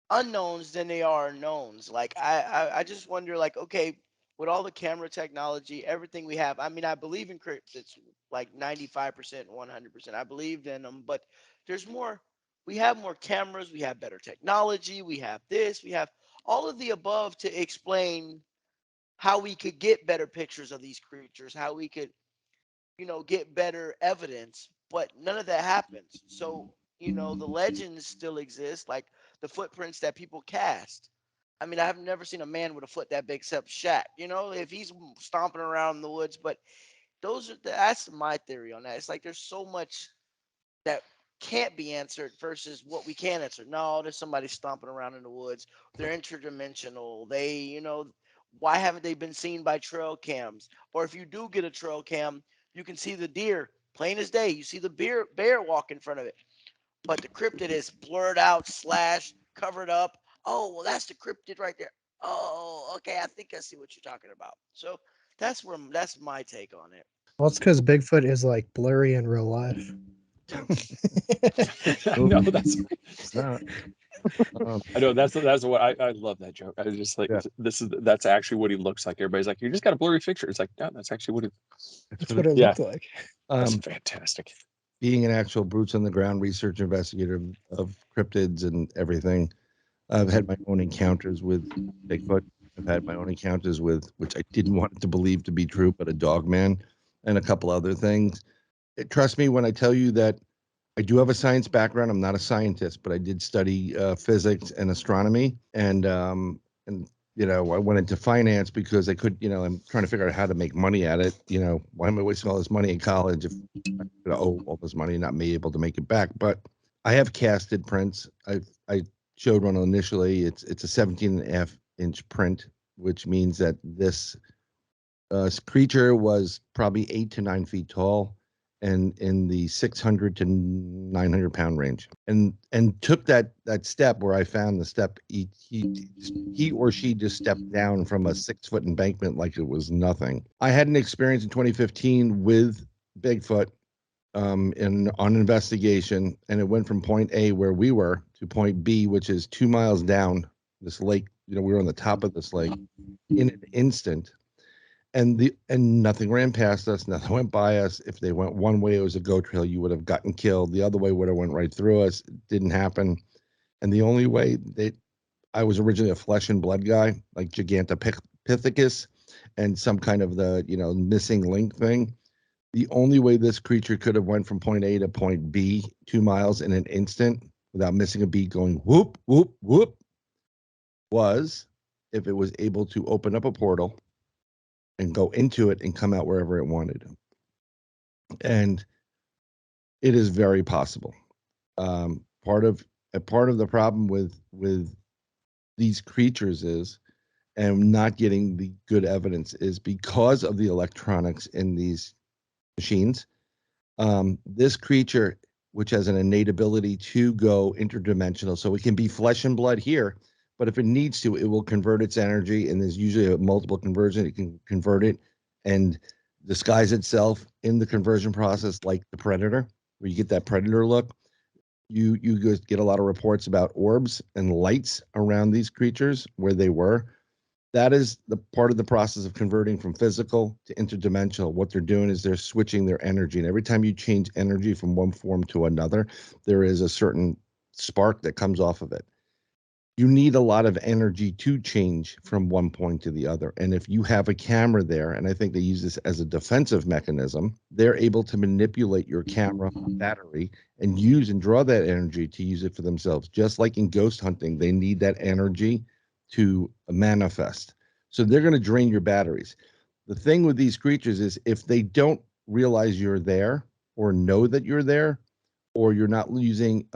unknowns than they are knowns. Like I just wonder, like, okay, with all the camera technology, everything we have, I mean, I believe in cryptids like 95%, 100%. I believed in them, but there's more. We have more cameras, we have better technology, we have this, we have all of the above to explain how we could get better pictures of these creatures, how we could, get better evidence, but none of that happens. So, the legends still exist, like the footprints that people cast. I mean, I've never seen a man with a foot that big except Shaq, if he's stomping around in the woods. But that's my theory on that. It's like there's so much that can't be answered versus what we can answer. No, there's somebody stomping around in the woods. They're interdimensional. Why haven't they been seen by trail cams? Or if you do get a trail cam, you can see the deer plain as day. You see the bear walk in front of it. But the cryptid is blurred out, slashed, covered up. Oh, well, that's the cryptid right there. Oh, okay. I think I see what you're talking about. So that's my take on it. Well, it's because Bigfoot is like blurry in real life. No, that's It's not. I know that's what I love that joke. I was just like, Yeah. that's actually what he looks like. Everybody's like, you just got a blurry picture. It's like, no, that's actually what it. That's what it Yeah. looked like. That's fantastic. Being an actual boots on the ground research investigator of cryptids and everything, I've had my own encounters with Bigfoot. I've had my own encounters with, which I didn't want to believe to be true, but a dog man and a couple other things. Trust me when I tell you that I do have a science background. I'm not a scientist, but I did study physics and astronomy, and I went into finance because I could, I'm trying to figure out how to make money at it. Why am I wasting all this money in college if I'm going to owe all this money and not be able to make it back? But I have casted prints. I showed one initially. It's a 17.5-inch print, which means that this creature was probably 8 to 9 feet tall and in the 600 to 900 pound range, and took that step where I found the step. He or she just stepped down from a 6-foot embankment like it was nothing. I had an experience in 2015 with Bigfoot on investigation, and it went from point A where we were to point B, which is 2 miles down this lake. We were on the top of this lake in an instant. And nothing ran past us, nothing went by us. If they went one way, it was a goat trail. You would have gotten killed. The other way would have went right through us. It didn't happen. And the only way I was originally a flesh and blood guy, like Gigantopithecus, and some kind of the missing link thing. The only way this creature could have went from point A to point B 2 miles in an instant without missing a beat, going whoop whoop whoop, was if it was able to open up a portal and go into it and come out wherever it wanted. And it is very possible. Part of the problem with these creatures is, and not getting the good evidence, is because of the electronics in these machines. This creature, which has an innate ability to go interdimensional, so it can be flesh and blood here, but if it needs to, it will convert its energy, and there's usually a multiple conversion. It can convert it and disguise itself in the conversion process, like the predator, where you get that predator look. You guys get a lot of reports about orbs and lights around these creatures where they were. That is the part of the process of converting from physical to interdimensional. What they're doing is they're switching their energy. And every time you change energy from one form to another, there is a certain spark that comes off of it. You need a lot of energy to change from one point to the other. And if you have a camera there, and I think they use this as a defensive mechanism, they're able to manipulate your camera battery and use and draw that energy to use it for themselves. Just like in ghost hunting, they need that energy to manifest. So they're going to drain your batteries. The thing with these creatures is if they don't realize you're there or know that you're there, or you're not using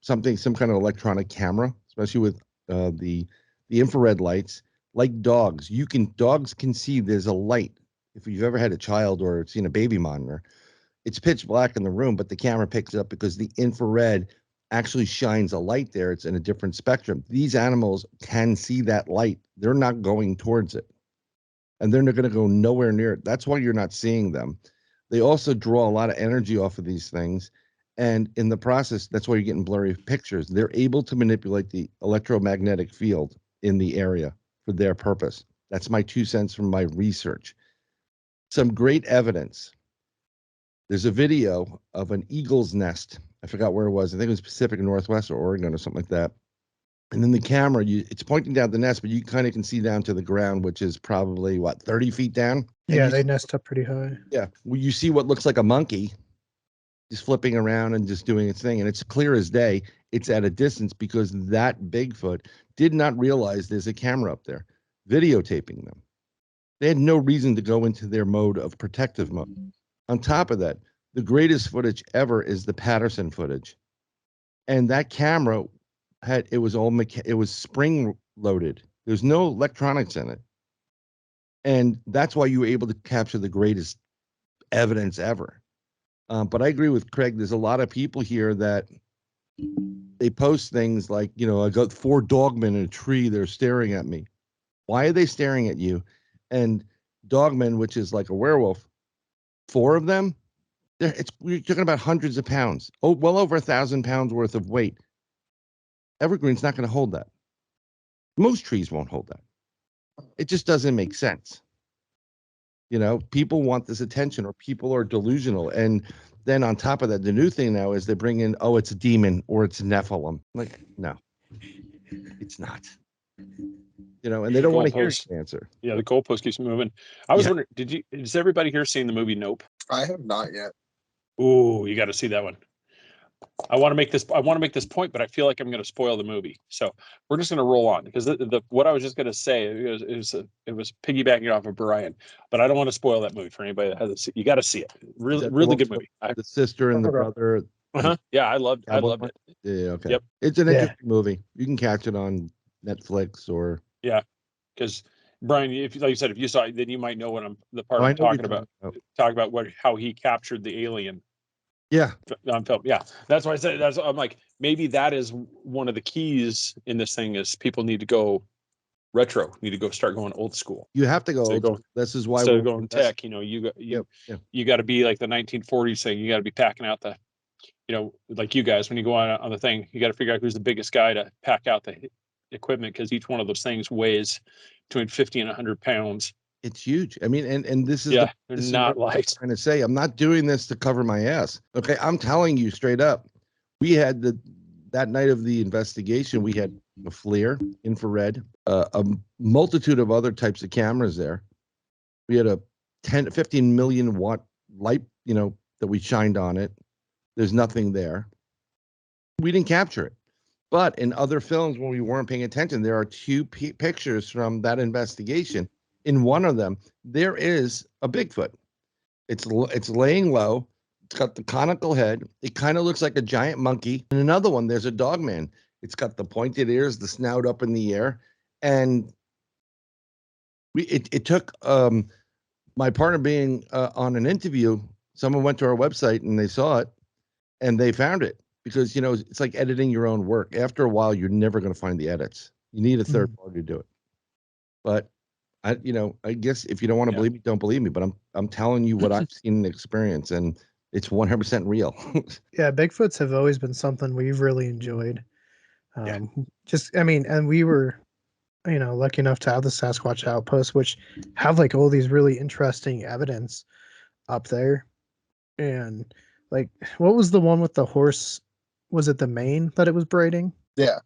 some kind of electronic camera, especially with the infrared lights. like dogs. Dogs can see there's a light. If you've ever had a child or seen a baby monitor, it's pitch black in the room, but the camera picks it up because the infrared actually shines a light there. It's in a different spectrum. These animals can see that light. They're not going towards it, and they're not going to go nowhere near it. That's why you're not seeing them. They also draw a lot of energy off of these things. And in the process, that's why you're getting blurry pictures. They're able to manipulate the electromagnetic field in the area for their purpose. That's my 2 cents from my research. Some great evidence. There's a video of an eagle's nest. I forgot where it was. I think it was Pacific Northwest or Oregon or something like that. And then the camera, it's pointing down the nest, but you kind of can see down to the ground, which is probably, 30 feet down? Yeah, they nest up pretty high. Yeah. Well, you see what looks like a monkey just flipping around and just doing its thing. And it's clear as day. It's at a distance because that Bigfoot did not realize there's a camera up there videotaping them. They had no reason to go into their mode of protective mode. On top of that, the greatest footage ever is the Patterson footage. And that camera it was spring loaded. There's no electronics in it. And that's why you were able to capture the greatest evidence ever. But I agree with Craig. There's a lot of people here that they post things like, I got 4 dogmen in a tree. They're staring at me. Why are they staring at you? And dogmen, which is like a werewolf, 4 of them, we're talking about hundreds of pounds. Oh, well over 1,000 pounds worth of weight. Evergreen's not going to hold that. Most trees won't hold that. It just doesn't make sense. People want this attention, or people are delusional. And then on top of that, the new thing now is they bring in, it's a demon or it's Nephilim. Like, no, it's not. And they don't want to hear the answer. Yeah, the goalpost keeps moving. I was wondering, has everybody here seen the movie Nope? I have not yet. Ooh, you got to see that one. I want to make this point, but I feel like I'm going to spoil the movie. So we're just going to roll on, because what I was just going to say, it was piggybacking off of Brian, but I don't want to spoil that movie for anybody that hasn't seen. You got to see it. Really good movie. The sister and the brother. Yeah, I loved it. Yeah, okay. Yep. It's an interesting movie. You can catch it on Netflix or. Yeah, because Brian, like you said, if you saw it, then you might know what I'm talking about. Talk about how he captured the alien. Yeah. On film. Yeah. That's why I said I'm like, maybe that is one of the keys in this thing, is people need to go retro, need to go start going old school. You have to go old school. This is why we're going tech, you got to be like the 1940s thing. You got to be packing out the, like you guys, when you go on the thing, you got to figure out who's the biggest guy to pack out the equipment, because each one of those things weighs between 50 and 100 pounds. It's huge. I mean, and this is this is not light. I'm trying to say, I'm not doing this to cover my ass. Okay, I'm telling you straight up. We had that night of the investigation, we had a FLIR, infrared, a multitude of other types of cameras there. We had a 15 million watt light, that we shined on it. There's nothing there. We didn't capture it. But in other films, when we weren't paying attention, there are 2 pictures from that investigation. In one of them, there is a Bigfoot. It's laying low. It's got the conical head. It kind of looks like a giant monkey. In another one, there's a dogman. It's got the pointed ears, the snout up in the air. And it took my partner being on an interview. Someone went to our website and they saw it and they found it, because, it's like editing your own work. After a while, you're never going to find the edits. You need a third party to do it. But I guess if you don't want to believe me, don't believe me. But I'm telling you what I've seen and experienced, and it's 100% real. Yeah, Bigfoots have always been something we've really enjoyed. And we were, lucky enough to have the Sasquatch Outpost, which have like all these really interesting evidence up there. And like, what was the one with the horse? Was it the mane that it was braiding? Yeah.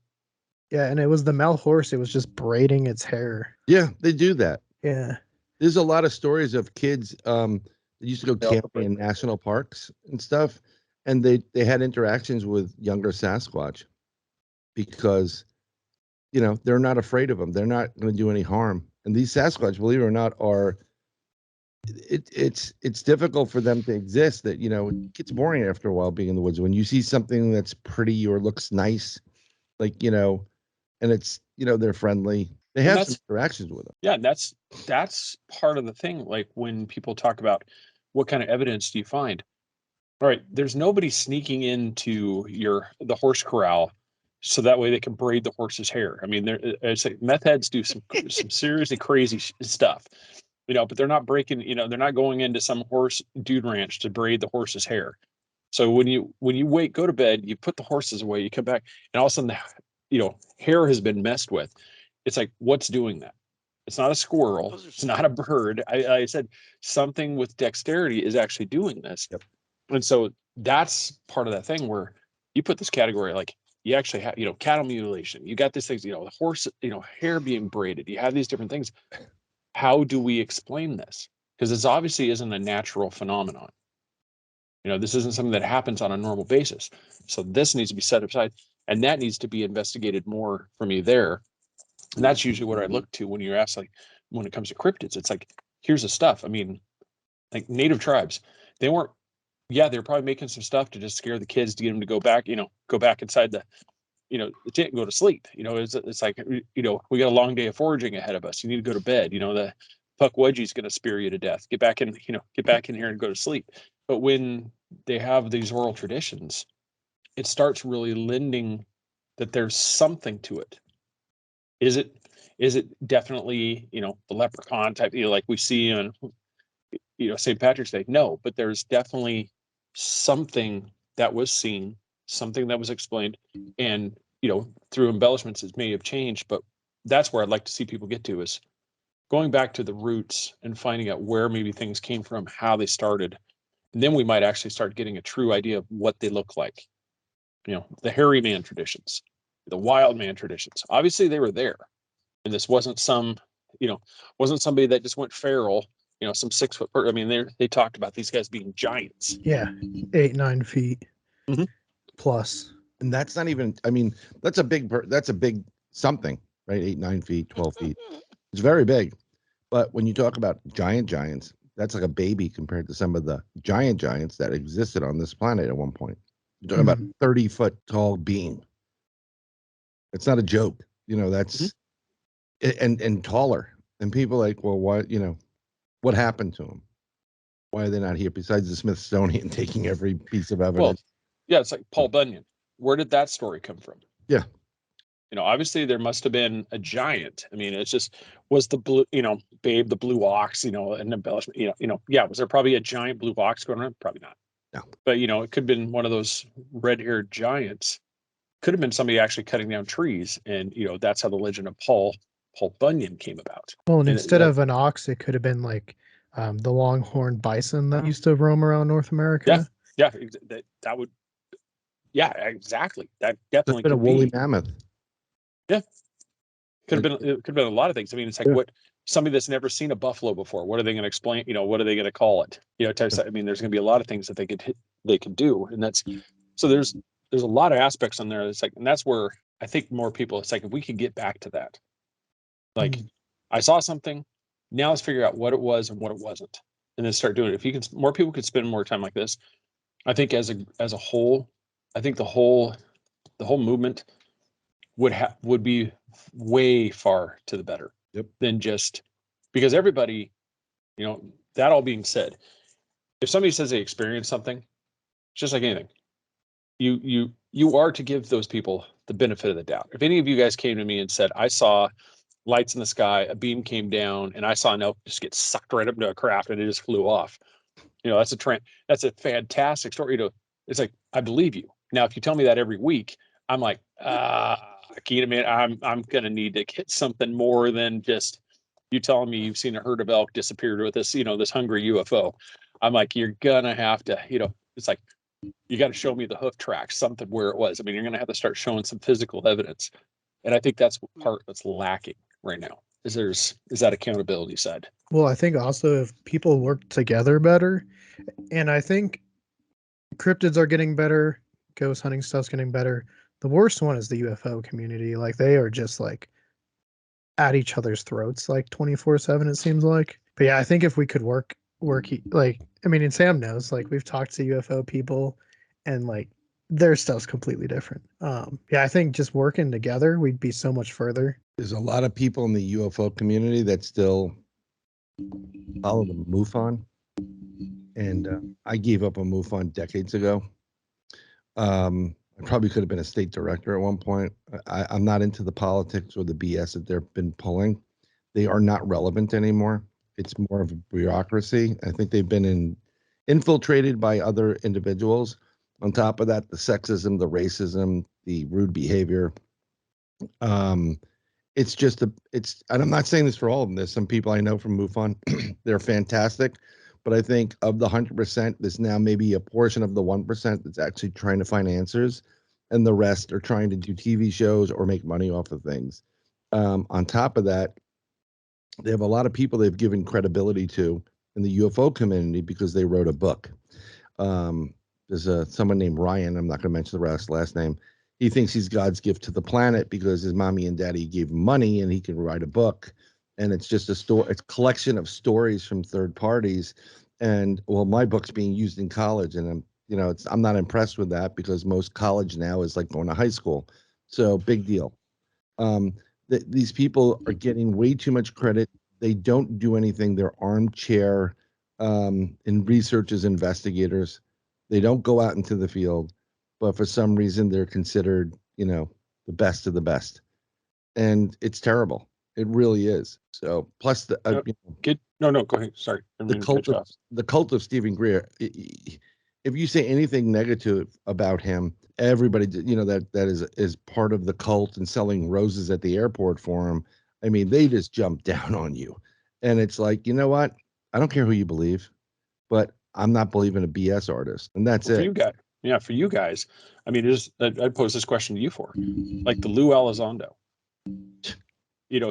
Yeah, and it was the male horse. It was just braiding its hair. Yeah, they do that. Yeah. There's a lot of stories of kids that used to go camping in national parks and stuff, and they had interactions with younger Sasquatch because, they're not afraid of them. They're not going to do any harm. And these Sasquatch, believe it or not, are it's difficult for them to exist. That, it gets boring after a while being in the woods. When you see something that's pretty or looks nice, like, and it's, they're friendly. They And have that's some interactions with them. yeah, and that's part of the thing. Like when people talk about what kind of evidence do you find? All right, there's nobody sneaking into the horse corral so that way they can braid the horse's hair. I mean, it's like meth heads do some seriously crazy stuff, but they're not they're not going into some horse dude ranch to braid the horse's hair. So when you go to bed, you put the horses away, you come back, and all of a sudden hair has been messed with. It's like, what's doing that? It's not a squirrel. It's not a bird. I said something with dexterity is actually doing this. Yep. And so that's part of that thing where you put this category, like you actually have, cattle mutilation. You got these things, the horse, hair being braided. You have these different things. How do we explain this? Because this obviously isn't a natural phenomenon. This isn't something that happens on a normal basis. So this needs to be set aside, and that needs to be investigated more for me there. And that's usually what I look to when you're asked, like, when it comes to cryptids. It's like, here's the stuff. I mean, like native tribes, they're probably making some stuff to just scare the kids to get them to go back inside the tent and go to sleep. It's like, we got a long day of foraging ahead of us. You need to go to bed. The puck wedgie's going to spear you to death. Get back in here and go to sleep. But when they have these oral traditions, it starts really lending that there's something to it. Is it definitely, the leprechaun type, like we see on, St. Patrick's Day? No, but there's definitely something that was seen, something that was explained, and, through embellishments, it may have changed, but that's where I'd like to see people get to, is going back to the roots and finding out where maybe things came from, how they started. And then we might actually start getting a true idea of what they look like. The hairy man traditions, the wild man traditions. Obviously they were there. And this wasn't wasn't somebody that just went feral, some 6 foot person. I mean, they talked about these guys being giants. Yeah, 8-9 feet Mhm. plus. And that's not even, I mean, that's a big something, right? 8-9 feet, 12 feet. It's very big. But when you talk about giants, that's like a baby compared to some of the giants that existed on this planet at one point. You're talking about 30-foot tall being. It's not a joke. That's and taller. And people are like, well, what happened to them? Why are they not here? Besides the Smithsonian taking every piece of evidence. Well, yeah, it's like Paul Bunyan. Where did that story come from? Yeah. Obviously there must have been a giant. I mean, it's just, was the blue, Babe the blue ox, an embellishment, yeah, was there probably a giant blue ox going on? Probably not. No. But it could have been one of those red-haired giants. Could have been somebody actually cutting down trees, and that's how the legend of Paul Bunyan came about. Well, and instead of an ox, it could have been like the longhorn bison that used to roam around North America. Yeah, that would. Yeah, exactly. That definitely could could have been a woolly be. mammoth. Yeah, could have been. It could have been a lot of things. I mean, it's like what somebody that's never seen a buffalo before. What are they going to explain? What are they going to call it? I mean, there's going to be a lot of things that they could do, and that's so. There's a lot of aspects on there. It's like, and that's where I think more people. It's like if we could get back to that. Like, I saw something. Now let's figure out what it was and what it wasn't, and then start doing it. If you can, more people could spend more time like this. I think as a whole, I think the whole movement would be way far to the better than just because everybody, that all being said, if somebody says they experienced something, it's just like anything. You are to give those people the benefit of the doubt. If any of you guys came to me and said, I saw lights in the sky, a beam came down, and I saw an elk just get sucked right up into a craft and it just flew off. That's a fantastic story. It's like, I believe you. Now, if you tell me that every week, I'm like, Keenan, man, I'm gonna need to get something more than just you telling me you've seen a herd of elk disappeared with this, this hungry UFO. I'm like, you're gonna have to, it's like you got to show me the hoof tracks, something where it was. I mean, you're gonna have to start showing some physical evidence, and I think that's part that's lacking right now. Is that accountability side? Well, I think also if people work together better, and I think cryptids are getting better, ghost hunting stuff's getting better. The worst one is the UFO community. Like they are just like at each other's throats like 24/7 it seems like. But yeah, I think if we could work like, I mean, and Sam knows, like we've talked to UFO people and like their stuff's completely different. Yeah, I think just working together, we'd be so much further. There's a lot of people in the UFO community that still follow the MUFON, and I gave up on MUFON decades ago. I probably could have been a state director at one point. I'm not into the politics or the BS that they've been pulling. They are not relevant anymore. It's more of a bureaucracy. I think they've been infiltrated by other individuals. On top of that, the sexism, the racism, the rude behavior. It's just and I'm not saying this for all of them. There's some people I know from MUFON. They're fantastic. But I think of the 100%, there's now maybe a portion of the 1% that's actually trying to find answers, and the rest are trying to do TV shows or make money off of things. On top of that, they have a lot of people they've given credibility to in the UFO community because they wrote a book. There's someone named Ryan. I'm not going to mention the last name. He thinks he's God's gift to the planet because his mommy and daddy gave him money and he can write a book. And it's just it's a collection of stories from third parties. And well, my book's being used in college, and I'm not impressed with that because most college now is like going to high school. So big deal. These people are getting way too much credit. They don't do anything. They're armchair in researchers, investigators. They don't go out into the field, but for some reason they're considered, the best of the best. And it's terrible. It really is. So plus the go ahead. Sorry. The cult of Stephen Greer. If you say anything negative about him, everybody, that is part of the cult and selling roses at the airport for him. I mean, they just jump down on you. And it's like, you know what? I don't care who you believe, but I'm not believing a BS artist. And that's it. For you guys. Yeah, for you guys. I mean, I'd pose this question to you for, like the Lou Elizondo,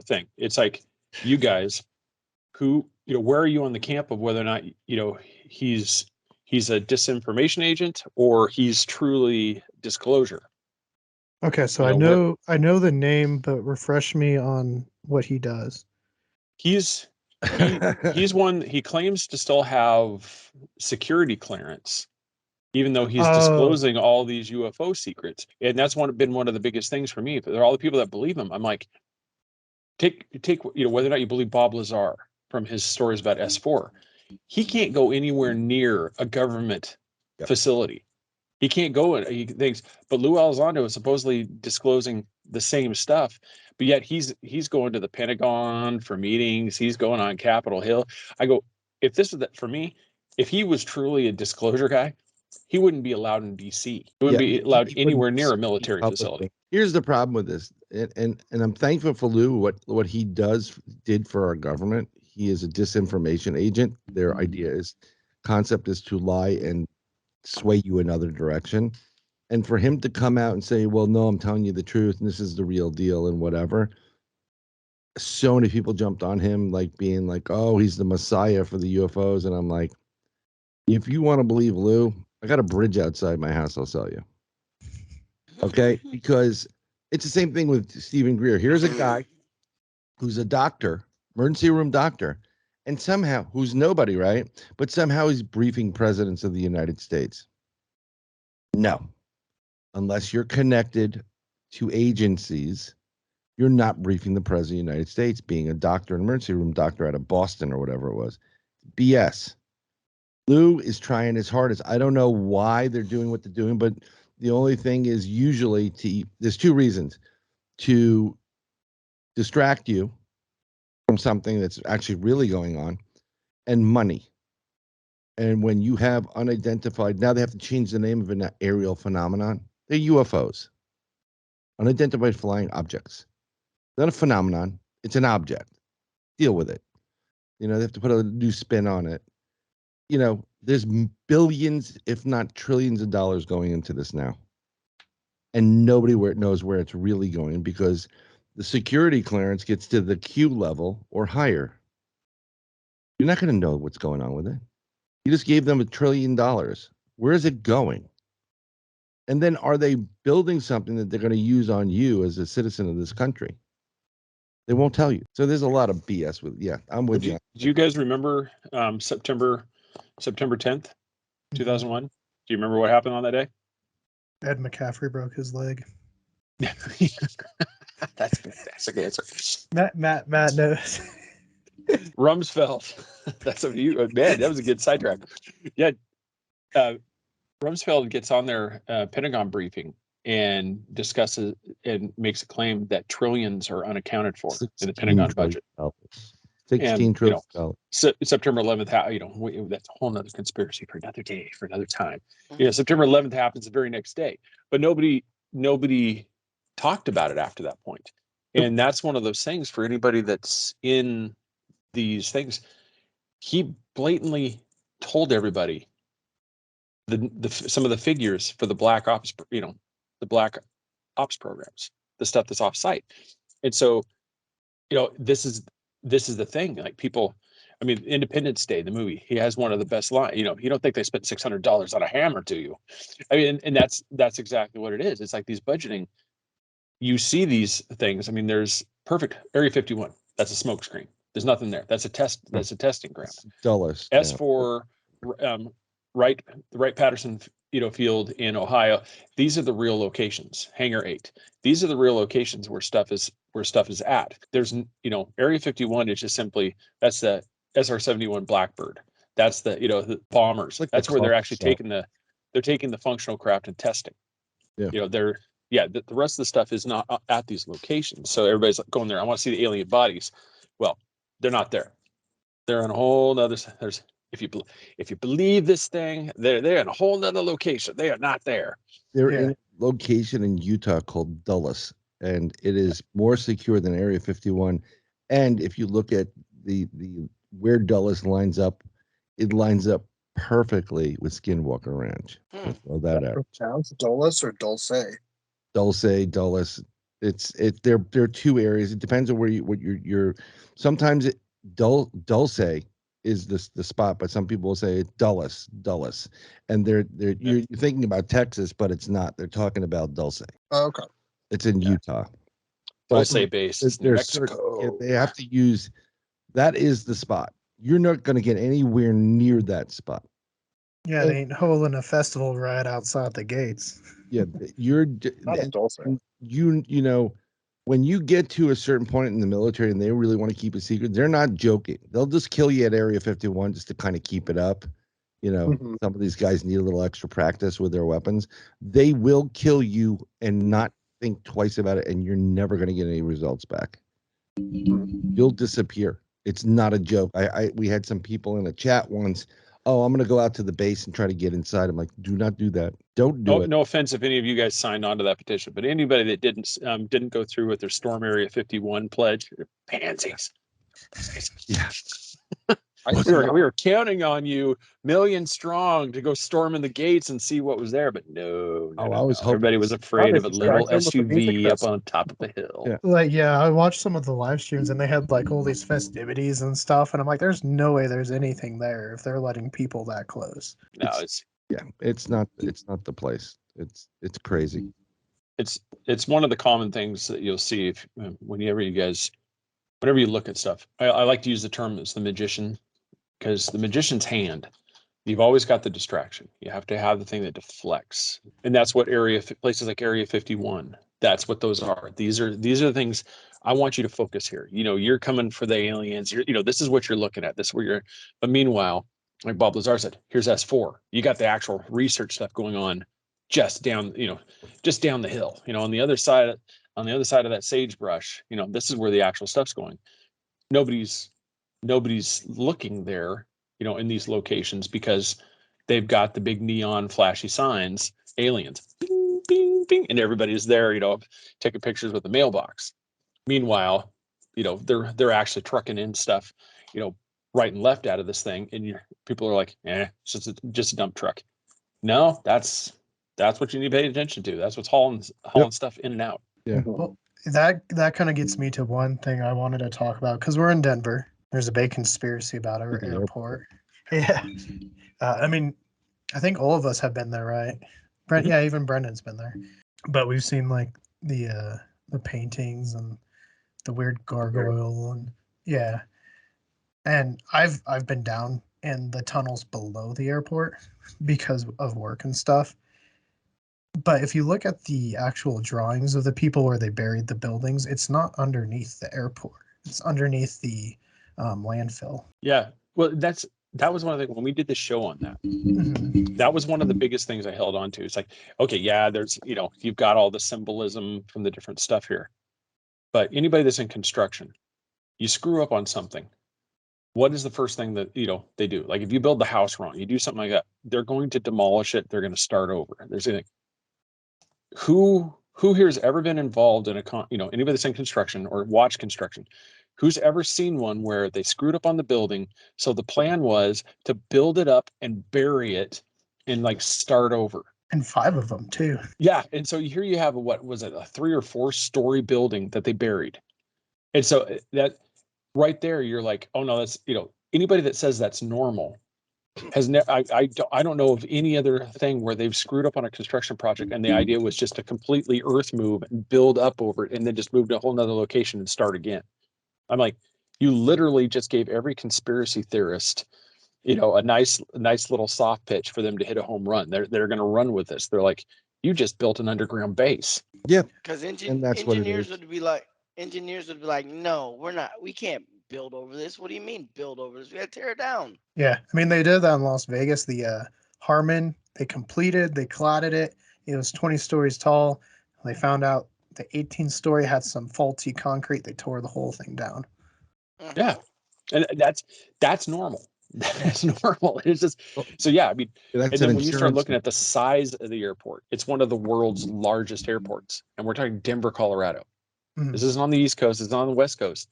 thing. It's like, you guys who, where are you on the camp of whether or not, he's a disinformation agent or he's truly disclosure? Okay, so I know the name, but refresh me on what he does. He's one. He claims to still have security clearance, even though he's disclosing all these UFO secrets. And that's been one of the biggest things for me. There are all the people that believe him. I'm like, take whether or not you believe Bob Lazar from his stories about S4, he can't go anywhere near a government facility. He can't go. He thinks, but Lou Elizondo is supposedly disclosing the same stuff, but yet he's going to the Pentagon for meetings. He's going on Capitol Hill. I go, if this is that for me, if he was truly a disclosure guy, he wouldn't be allowed in DC. He wouldn't be allowed anywhere near a military facility. Here's the problem with this, and I'm thankful for Lou what he did for our government. He is a disinformation agent. Their concept is to lie and sway you another direction. And for him to come out and say, well, no, I'm telling you the truth and this is the real deal and whatever. So many people jumped on him, like being like, oh, he's the messiah for the UFOs. And I'm like, if you want to believe Lou, I got a bridge outside my house. I'll sell you. Okay. Because it's the same thing with Stephen Greer. Here's a guy who's a doctor, emergency room doctor, and somehow who's nobody, right? But somehow he's briefing presidents of the United States. No, unless you're connected to agencies, you're not briefing the president of the United States, being a doctor, an emergency room doctor out of Boston or whatever it was. BS. Lou is trying his hardest. I don't know why they're doing what they're doing, but the only thing is usually there's two reasons: to distract you from something that's actually really going on, and money. And when you have unidentified, now they have to change the name of an aerial phenomenon. They're UFOs, unidentified flying objects. Not a phenomenon, it's an object. Deal with it. They have to put a new spin on it. There's billions, if not trillions of dollars going into this now. And nobody knows where it's really going because the security clearance gets to the Q level or higher. You're not going to know what's going on with it. You just gave them $1 trillion. Where is it going? And then are they building something that they're going to use on you as a citizen of this country? They won't tell you. So there's a lot of BS with, I'm with you. Do you guys remember September 10th, 2001? Do you remember what happened on that day? Ed McCaffrey broke his leg. That's a fantastic answer. Matt knows. Rumsfeld. That's a you man. That was a good sidetrack. Yeah, Rumsfeld gets on their Pentagon briefing and discusses and makes a claim that trillions are unaccounted for in the Pentagon budget. $16 trillion. September 11th, that's a whole nother conspiracy for another day, for another time. September 11th happens the very next day, but nobody talked about it after that point. And that's one of those things for anybody that's in these things. He blatantly told everybody some of the figures for the black ops, the black ops programs, the stuff that's off site. And so, this is the thing. Like people, I mean, Independence Day, the movie, he has one of the best lines. You don't think they spent $600 on a hammer, do you? I mean, and that's exactly what it is. It's like these budgeting. You see these things. I mean, there's perfect Area 51. That's a smoke screen. There's nothing there. That's a test. That's a testing ground. Dulles. S4, Wright Patterson, field in Ohio. These are the real locations. Hangar 8. These are the real locations where stuff is at. There's, Area 51 is just simply, that's the SR-71 Blackbird. That's the bombers. Like that's where they're actually taking the functional craft and testing. Yeah. The rest of the stuff is not at these locations. So everybody's like going there. I want to see the alien bodies. Well, they're not there. They're in a whole other. If you believe this thing, they're in a whole nother location. They are not there. They're in a location in Utah called Dulles, and it is more secure than Area 51. And if you look at the where Dulles lines up, it lines up perfectly with Skinwalker Ranch. Throw that out. Dulles or Dulce? Dulles. They're two areas. It depends on what you're. Sometimes Dulce is the spot, but some people will say Dulles, and you're thinking about Texas, but it's not. They're talking about Dulce. Oh, okay. It's in Utah. Dulce base is New Mexico. They have to use. That is the spot. You're not going to get anywhere near that spot. Yeah, they ain't holding a festival right outside the gates. Yeah, you're not a Dulce. When you get to a certain point in the military and they really want to keep a secret, they're not joking. They'll just kill you at Area 51 just to kind of keep it up. Some of these guys need a little extra practice with their weapons. They will kill you and not think twice about it, and you're never going to get any results back. You'll disappear. It's not a joke. We had some people in a chat once. Oh, I'm going to go out to the base and try to get inside. I'm like, do not do that. Don't do it. No offense if any of you guys signed on to that petition, but anybody that didn't go through with their Storm Area 51 pledge, pansies. Yeah. We were counting on you, million strong, to go storming the gates and see what was there, but no. I was hoping everybody was afraid of a little SUV up on top of a hill. Yeah. I watched some of the live streams and they had like all these festivities and stuff, and I'm like, there's no way there's anything there if they're letting people that close. No, it's not the place. It's crazy. It's one of the common things that you'll see whenever you look at stuff. I like to use the term as the magician, because the magician's hand, you've always got the distraction. You have to have the thing that deflects, and that's what places like Area 51. That's what those are. These are the things I want you to focus here. You're coming for the aliens. This is what you're looking at. This is where you're. But meanwhile, like Bob Lazar said, here's S4. You got the actual research stuff going on just down the hill. On the other side of that sagebrush. This is where the actual stuff's going. Nobody's looking there, in these locations, because they've got the big neon flashy signs, aliens, bing, bing, bing, and everybody's there, taking pictures with the mailbox. Meanwhile, they're actually trucking in stuff, right and left out of this thing, and people are like, it's just a dump truck. No, that's what you need to pay attention to. That's what's hauling stuff in and out. Yeah. Well, that kind of gets me to one thing I wanted to talk about, because we're in Denver. There's a big conspiracy about our airport. Yeah. I think all of us have been there, right? Brent, yeah, even Brendan's been there. But we've seen like the paintings and the weird gargoyle and and I've been down in the tunnels below the airport because of work and stuff. But if you look at the actual drawings of the people where they buried the buildings, it's not underneath the airport. It's underneath the landfill. Yeah. Well, that was one of the, when we did the show on that, Mhm. that was one of the biggest things I held on to. It's like, okay, yeah, there's, you've got all the symbolism from the different stuff here, but anybody that's in construction, you screw up on something. What is the first thing that, they do? Like if you build the house wrong, you do something like that, they're going to demolish it. They're going to start over. There's anything. Who here has ever been involved in anybody that's in construction or watched construction? Who's ever seen one where they screwed up on the building? So the plan was to build it up and bury it and like start over. And 5 of them too. Yeah. And so here you have what was it, a 3 or 4 story building that they buried. And so that right there, you're like, oh no, that's, anybody that says that's normal has never, I don't know of any other thing where they've screwed up on a construction project and the idea was just to completely earth move and build up over it and then just move to a whole nother location and start again. I'm like, you literally just gave every conspiracy theorist, a nice little soft pitch for them to hit a home run. They're going to run with this. They're like, you just built an underground base. Yeah. Because And that's what it engineers is. would be like, no, we can't build over this. What do you mean build over this? We got to tear it down. Yeah, I mean they did that in Las Vegas. The Harmon, they cladded it. It was 20 stories tall. They found out the 18th story had some faulty concrete. They tore the whole thing down. Mhm. Yeah. And that's normal. That's normal. It's just, Well, so yeah, I mean, That's and then an when you start insurance looking thing. at the size of the airport, it's one of the world's largest airports. And we're talking Denver, Colorado. Mhm. This isn't on the East Coast, it's on the West Coast.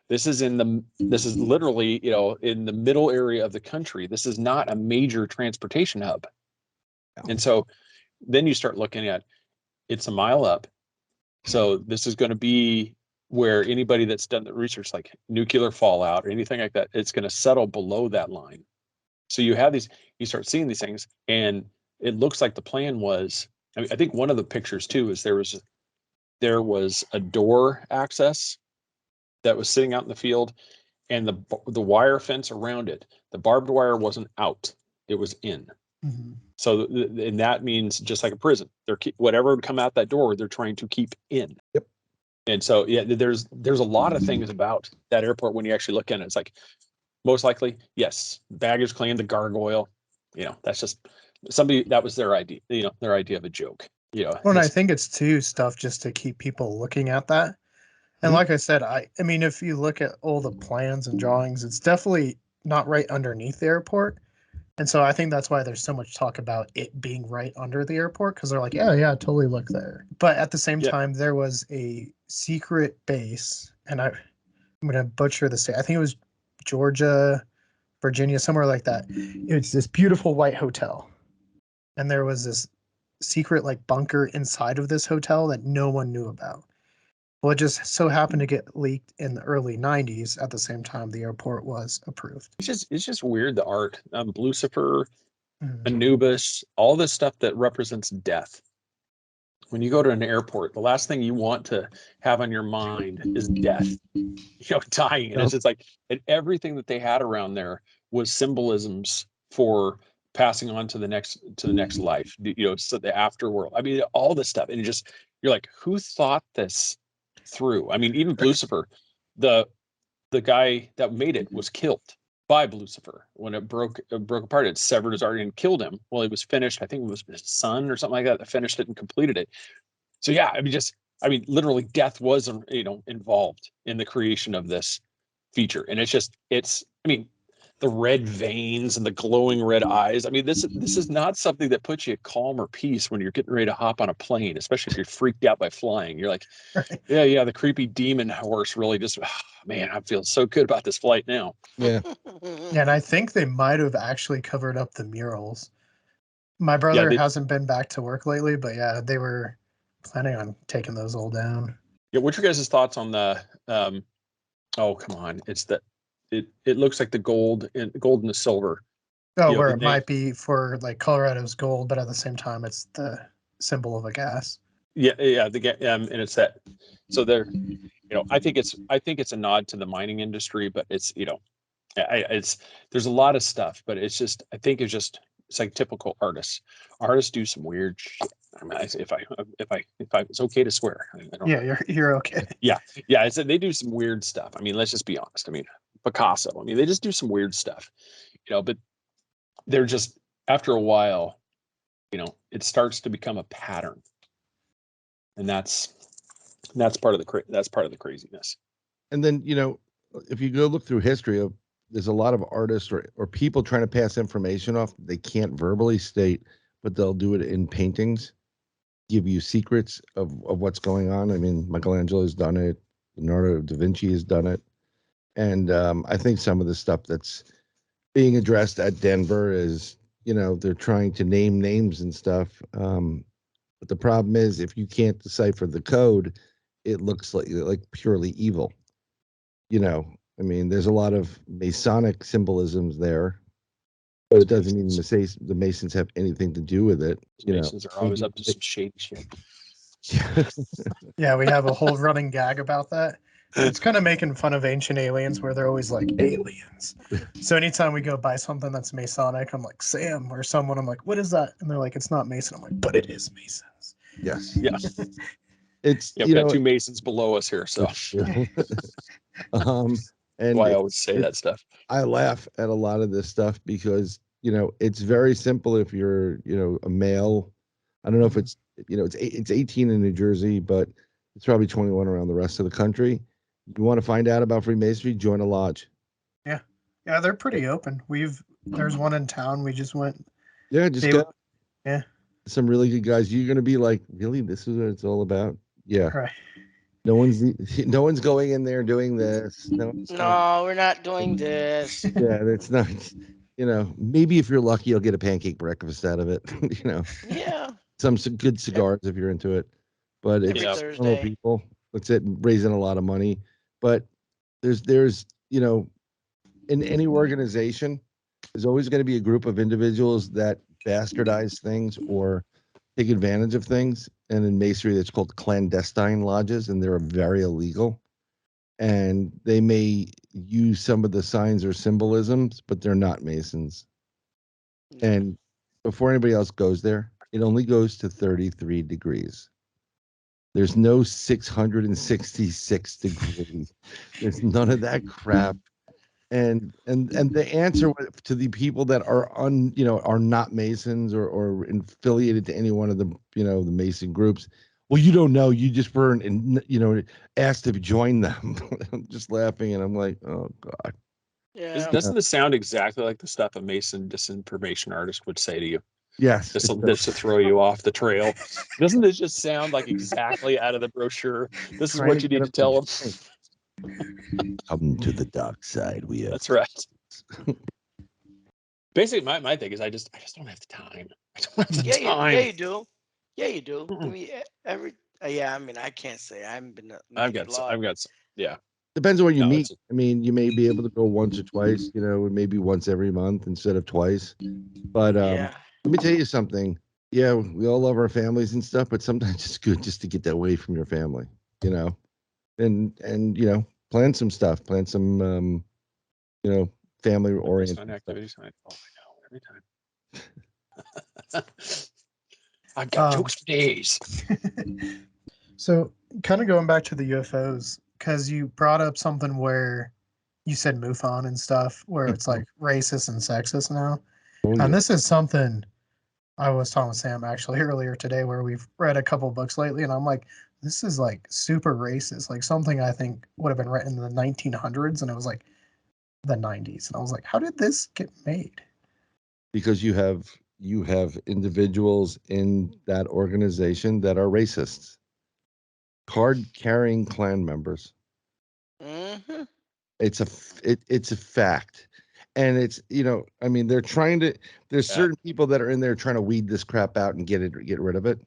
This is literally, in the middle area of the country. This is not a major transportation hub. Yeah. And so then you start looking at, it's a mile up. So this is going to be where anybody that's done the research, like nuclear fallout or anything like that, it's going to settle below that line. So you start seeing these things, and it looks like the plan was, I think one of the pictures too is there was a door access that was sitting out in the field, and the wire fence around it, the barbed wire wasn't out, it was in. Mhm. So, and that means just like a prison, whatever would come out that door, they're trying to keep in. Yep. And so, yeah, there's a lot of things about that airport when you actually look at it. It's like, most likely, yes, baggage claim, the gargoyle, that's just somebody, that was their idea, their idea of a joke. Well, and I think it's too stuff just to keep people looking at that. And Mhm. like I said, I mean, if you look at all the plans and drawings, it's definitely not right underneath the airport. And so I think that's why there's so much talk about it being right under the airport, because they're like, yeah, totally look there. But at the same time, there was a secret base, and I'm going to butcher the state. I think it was Georgia, Virginia, somewhere like that. It's this beautiful white hotel. And there was this secret like bunker inside of this hotel that no one knew about. Well, it just so happened to get leaked in the early 90s at the same time the airport was approved. It's just weird, the art, Lucifer, Mhm. Anubis, all this stuff that represents death. When you go to an airport, the last thing you want to have on your mind is death, dying. And it's just like, and everything that they had around there was symbolisms for passing on to the next life, so the afterworld. I mean, all this stuff. And you're like, who thought this through? I mean, even Lucifer, the guy that made it was killed by Lucifer when it broke apart. It severed his artery and killed him. Well, it was finished. I think it was his son or something like that finished it and completed it. So yeah, I mean, literally, death was involved in the creation of this feature, and I mean, the red veins and the glowing red eyes. I mean, this is not something that puts you at calm or peace when you're getting ready to hop on a plane, especially if you're freaked out by flying. You're like, yeah, the creepy demon horse really just, man, I feel so good about this flight now. Yeah. Yeah, and I think they might have actually covered up the murals. My brother hasn't been back to work lately, but yeah, they were planning on taking those all down. Yeah, what's your guys' thoughts on the oh, come on, it's that it looks like the gold and the silver. Oh, where it might be for like Colorado's gold, but at the same time it's the symbol of a gas. Yeah, and it's that. So they're, I think it's a nod to the mining industry, but it's, there's a lot of stuff, but it's just, I think it's just it's like typical artists. Artists do some weird shit. I mean, if it's okay to swear, I don't. Yeah, you're okay. Yeah, it's they do some weird stuff. I mean, let's just be honest. I mean, Picasso. I mean, they just do some weird stuff, but they're just after a while, it starts to become a pattern, and that's part of the craziness. And then, if you go look through history there's a lot of artists or people trying to pass information off they can't verbally state, but they'll do it in paintings, give you secrets of what's going on. I mean, Michelangelo's done it, Leonardo da Vinci has done it. And I think some of the stuff that's being addressed at Denver is, they're trying to name names and stuff. But the problem is if you can't decipher the code, it looks like purely evil. I mean, there's a lot of Masonic symbolisms there, but it doesn't mean the Masons have anything to do with it. Masons are always up to some shady shit. Yeah, we have a whole running gag about that. It's kind of making fun of Ancient Aliens, where they're always like aliens. So anytime we go buy something that's Masonic, I'm like, Sam or someone, I'm like, what is that? And they're like, it's not Mason. I'm like, but it is Masons. Yes. Yeah. It's we got two Masons below us here, so and why I always say that stuff. I laugh at a lot of this stuff because it's very simple if you're a male. I don't know if it's it's 18 in New Jersey, but it's probably 21 around the rest of the country. You want to find out about Freemasonry, join a lodge. Yeah, they're pretty open. There's one in town. We just went. Yeah, go. Yeah, some really good guys. You're gonna be like, really? This is what it's all about? Yeah. Right. No one's going in there doing this. No, we're not doing this. Yeah, it's not. Maybe if you're lucky, you'll get a pancake breakfast out of it. Yeah. Some good cigars if you're into it. But it's normal people. That's it. Raising a lot of money. But there's in any organization, there's always going to be a group of individuals that bastardize things or take advantage of things. And in Masonry, it's called clandestine lodges, and they're very illegal. And they may use some of the signs or symbolisms, but they're not Masons. And before anybody else goes there, it only goes to 33 degrees. There's no 666 degrees. There's none of that crap. And the answer to the people that are are not Masons or affiliated to any one of the the Mason groups, well, you don't know, you just weren't asked to join them. I'm just laughing and I'm like, oh God. Yeah. Doesn't this sound exactly like the stuff a Mason disinformation artist would say to you? Yes. Just to throw you off the trail. Doesn't this just sound like exactly out of the brochure? This is what you need to tell them. Come to the dark side. That's right. Basically, my thing is I just don't have the time. I don't have the time. Yeah, you do. Yeah, you do. I mean, I mean, I can't say I haven't been. I've got some. Yeah. Depends on what you meet. I mean, you may be able to go once or twice, maybe once every month instead of twice. But let me tell you something. Yeah, we all love our families and stuff, but sometimes it's good just to get that away from your family, and plan some stuff, plan some, family oriented activities. Oh, I know every time. I've got jokes for days. So, kind of going back to the UFOs, because you brought up something where you said MUFON and stuff, where it's like racist and sexist now. Oh, yeah. And this is something I was talking with Sam actually earlier today, where we've read a couple books lately, and I'm like, this is like super racist, like something I think would have been written in the 1900s, and it was like the 90s, and I was like, how did this get made? Because you have individuals in that organization that are racists, card-carrying Klan members. Mm-hmm. It's a fact, and it's I mean, they're trying to. There's certain people that are in there trying to weed this crap out and get rid of it.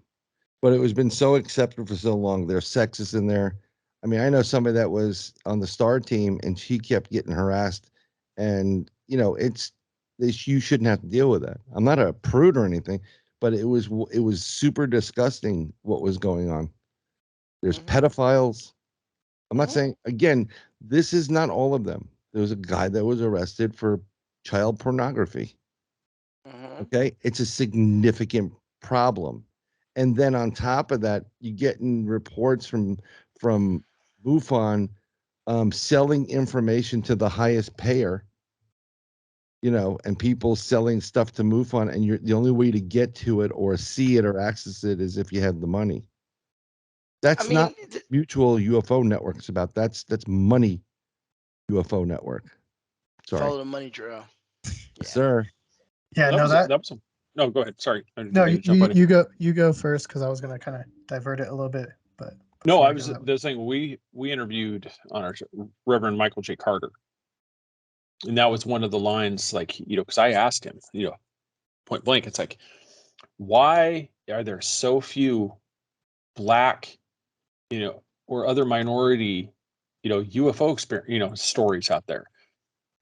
But it has been so accepted for so long. There's sexist in there. I mean, I know somebody that was on the Star team, and she kept getting harassed. And you shouldn't have to deal with that. I'm not a prude or anything, but it was super disgusting what was going on. There's pedophiles. I'm not saying, again, this is not all of them. There was a guy that was arrested for child pornography. Okay, it's a significant problem. And then on top of that, you getting reports from MUFON selling information to the highest payer, and people selling stuff to MUFON, and the only way to get to it or see it or access it is if you have the money. That's not mutual UFO networks about. That's money UFO network. Sorry. Follow the money trail. Yeah. Sir. Yeah, No, go ahead. Sorry. No, you go first, because I was going to kind of divert it a little bit, but no, I was the thing we interviewed on our show, Reverend Michael J. Carter, and that was one of the lines, like, because I asked him, point blank, it's like, why are there so few Black, or other minority, UFO experience, stories out there?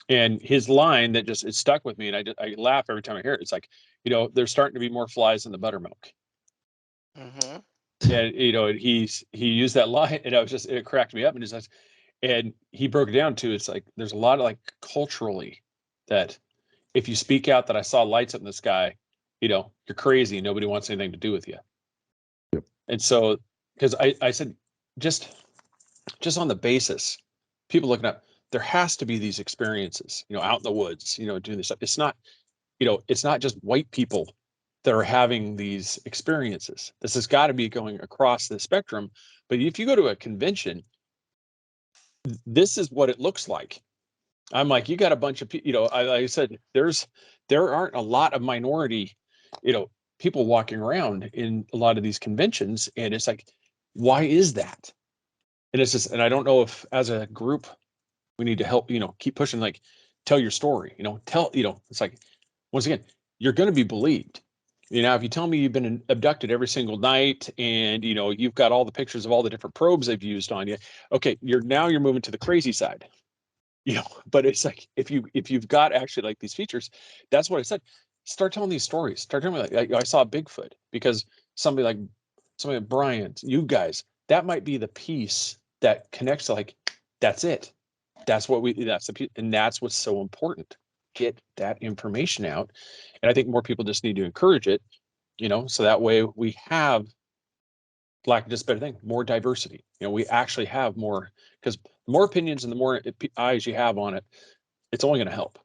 And his line that it stuck with me, and I laugh every time I hear it. It's like, there's starting to be more flies in the buttermilk. Mm-hmm. And he used that line, and it cracked me up. And he broke it down to, it's like, there's a lot of, like, culturally, that if you speak out that I saw lights up in the sky, you're crazy. Nobody wants anything to do with you. Yep. And so, because I said, just on the basis, people looking up, there has to be these experiences, out in the woods, doing this stuff. It's not, it's not just white people that are having these experiences. This has got to be going across the spectrum. But if you go to a convention, this is what it looks like. I'm like, you got a bunch of people, like I said, there aren't a lot of minority, people walking around in a lot of these conventions. And it's like, why is that? And it's just, and I don't know if as a group, we need to help, keep pushing, like, tell your story, it's like, once again, you're going to be believed. If you tell me you've been abducted every single night, and, you've got all the pictures of all the different probes they've used on you. Okay. You're moving to the crazy side, but it's like, if you've got actually, like, these features, that's what I said. Start telling these stories. Start telling me, like, I saw Bigfoot, because somebody like Brian, you guys, that might be the piece that connects to, like, that's it. That's and that's what's so important. Get that information out. And I think more people just need to encourage it, so that way we have, lack of just better thing, more diversity. We actually have more, because the more opinions and the more eyes you have on it, it's only going to help.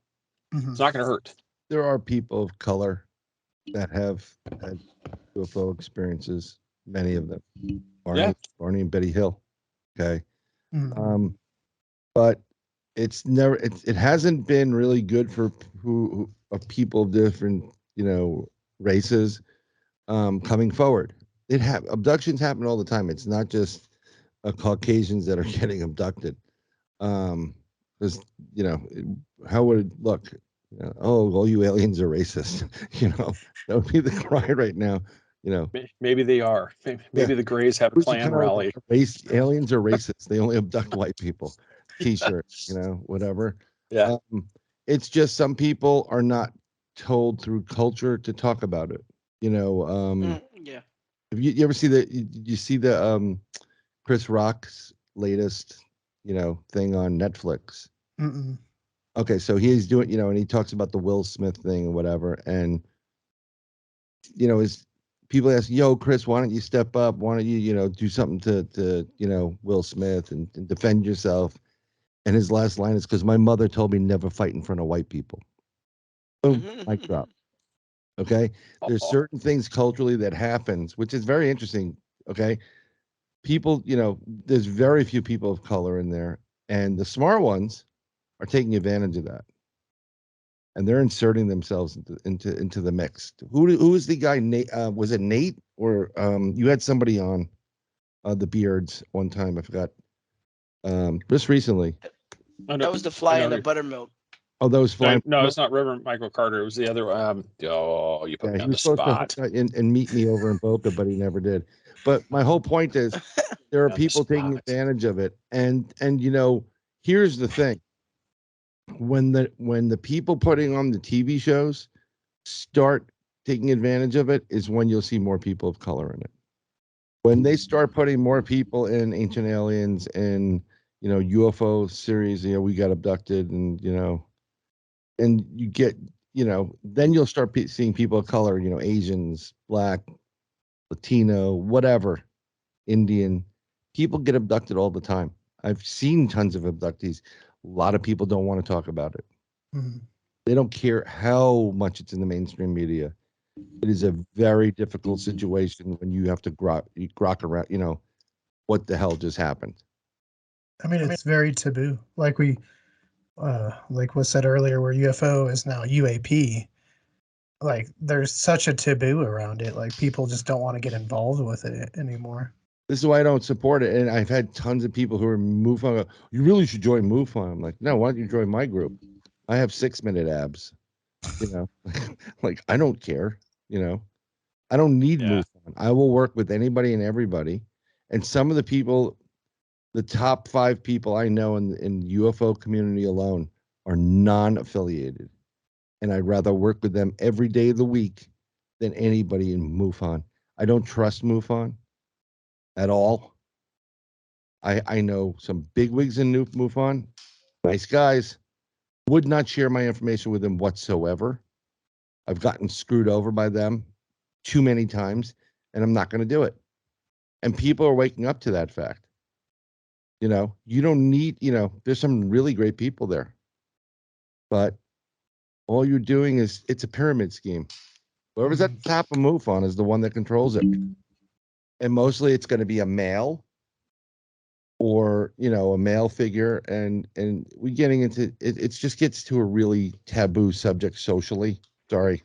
Mm-hmm. It's not going to hurt. There are people of color that have had UFO experiences, many of them. Barney and Betty Hill. Okay. Mm-hmm. But it hasn't been really good for who of people of different, races coming forward. Abductions happen all the time. It's not just Caucasians that are getting abducted. Because, how would it look? Oh, all you aliens are racist. That would be the cry right now. Maybe they are. Maybe the Greys have a Klan rally. Aliens are racist. They only abduct white people. T-shirt, whatever. Yeah. It's just some people are not told through culture to talk about it. Yeah. Have you ever see the Chris Rock's latest thing on Netflix? Mm-mm. Okay, so he's doing, and he talks about the Will Smith thing or whatever, and his people ask, "Yo, Chris, why don't you step up? Why don't you do something to Will Smith and defend yourself?" And his last line is, "Because my mother told me never fight in front of white people." Boom, mic drop. Okay, there's certain things culturally that happens, which is very interesting. Okay, people, there's very few people of color in there, and the smart ones are taking advantage of that, and they're inserting themselves into the mix. Who is the guy? Nate? Was it Nate, or you had somebody on the Beards one time? I forgot. Just recently. That was the fly in the buttermilk. Oh, that was flying. No, it's not Reverend Michael Carter. It was the other. You put me on the spot. And meet me over in Boca, but he never did. But my whole point is, there are people taking advantage of it, and here's the thing: when the people putting on the TV shows start taking advantage of it, is when you'll see more people of color in it. When they start putting more people in Ancient Aliens and UFO series, we got abducted, and and you get then you'll start seeing people of color, Asians, Black, Latino, whatever, Indian. People get abducted all the time. I've seen tons of abductees. A lot of people don't want to talk about it. Mhm. They don't care how much it's in the mainstream media. It is a very difficult situation when you have to grok around, what the hell just happened. I mean, it's very taboo. Like like was said earlier, where UFO is now UAP. Like there's such a taboo around it. Like people just don't want to get involved with it anymore. This is why I don't support it. And I've had tons of people who are MUFON. You really should join MUFON. I'm like, no, why don't you join my group? I have 6-minute abs. Like I don't care. I don't need Yeah. MUFON. I will work with anybody and everybody. And some of the people, the top 5 people I know in UFO community alone are non-affiliated. And I'd rather work with them every day of the week than anybody in MUFON. I don't trust MUFON at all. I know some bigwigs in MUFON, nice guys, would not share my information with them whatsoever. I've gotten screwed over by them too many times, and I'm not going to do it. And people are waking up to that fact. You don't need, there's some really great people there. But all you're doing is, it's a pyramid scheme. Whoever's at the top of MUFON is the one that controls it. And mostly it's going to be a male or, a male figure. And we getting into it, it just gets to a really taboo subject socially. Sorry.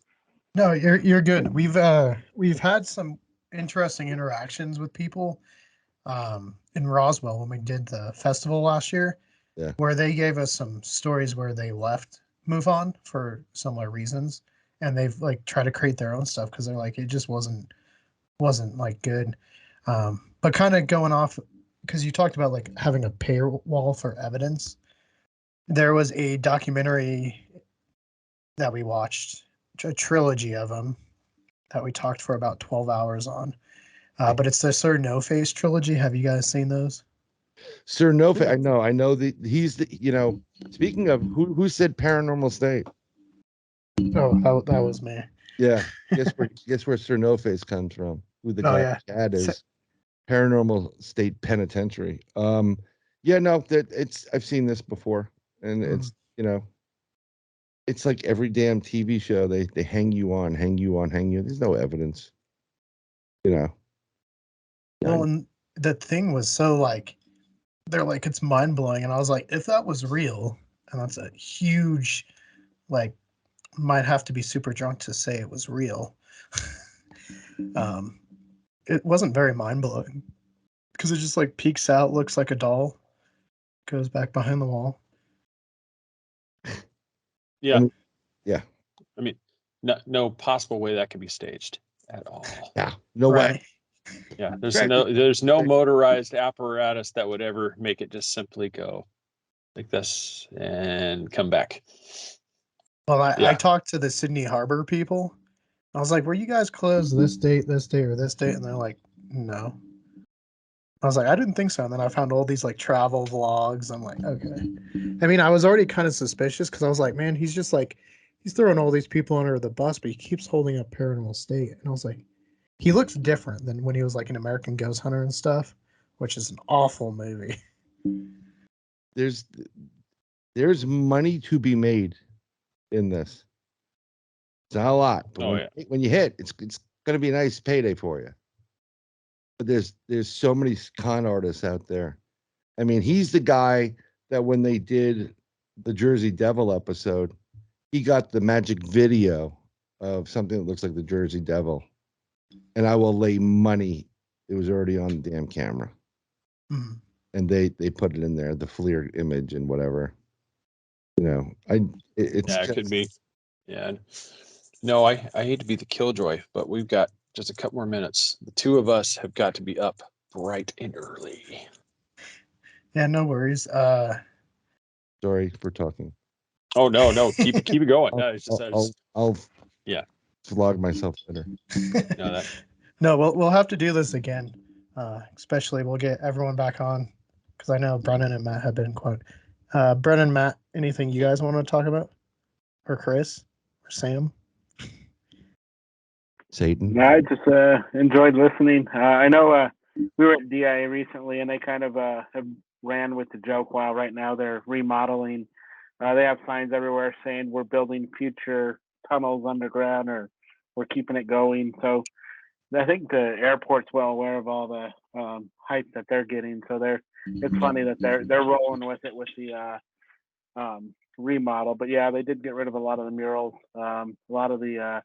No, you're good. We've had some interesting interactions with people in Roswell when we did the festival last year. Yeah. Where they gave us some stories where they left MUFON for similar reasons, and they've like tried to create their own stuff because they're like it just wasn't like good. But kind of going off because you talked about like having a paywall for evidence. There was a documentary that we watched, a trilogy of them that we talked for about 12 hours on. But it's the Sir No Face trilogy. Have you guys seen those? Sir No Face. I know he's the, speaking of who said paranormal state. Oh, that was me. Yeah. Guess where Sir No Face comes from? Who the guy Chad is. Paranormal State Penitentiary. Yeah, no, that I've seen this before. And it's, it's like every damn TV show they hang you on. There's no evidence. Well, and the thing was so like they're like it's mind blowing, and I was like, if that was real, and that's a huge, like, might have to be super drunk to say it was real. It wasn't very mind blowing because it just like peeks out, looks like a doll, goes back behind the wall. Yeah. Yeah. I mean, no possible way that could be staged at all. Yeah. No way. Yeah. There's no motorized apparatus that would ever make it just simply go like this and come back. Well, I talked to the Sydney Harbor people. I was like, were you guys closed this date, or this date? And they're like, no. I was like, I didn't think so. And then I found all these like travel vlogs. I'm like, okay. I mean, I was already kind of suspicious because I was like, man, he's just like, he's throwing all these people under the bus, but he keeps holding up Paranormal State. And I was like, he looks different than when he was like an American Ghost Hunter and stuff, which is an awful movie. There's money to be made in this. It's not a lot, but when you hit, it's going to be a nice payday for you. But there's so many con artists out there. I mean, he's the guy that when they did the Jersey Devil episode, he got the magic video of something that looks like the Jersey Devil. And I will lay money it was already on the damn camera. Mm-hmm. And they put it in there, the FLIR image and whatever. It could be. Yeah. No, I hate to be the killjoy, but we've got just a couple more minutes. The two of us have got to be up bright and early. Yeah, no worries. Sorry for talking. Oh no, keep it going. I'll flog myself later. No, we'll have to do this again. Especially we'll get everyone back on because I know Brennan and Matt have been quite. Brennan, Matt, anything you guys want to talk about, or Chris, or Sam? Satan. No, I just enjoyed listening. I know we were at DIA recently, and they kind of have ran with the joke. While right now they're remodeling, they have signs everywhere saying we're building future tunnels underground, or we're keeping it going. So I think the airport's well aware of all the hype that they're getting. So it's funny that they're rolling with it with the remodel. But yeah, they did get rid of a lot of the murals. A lot of the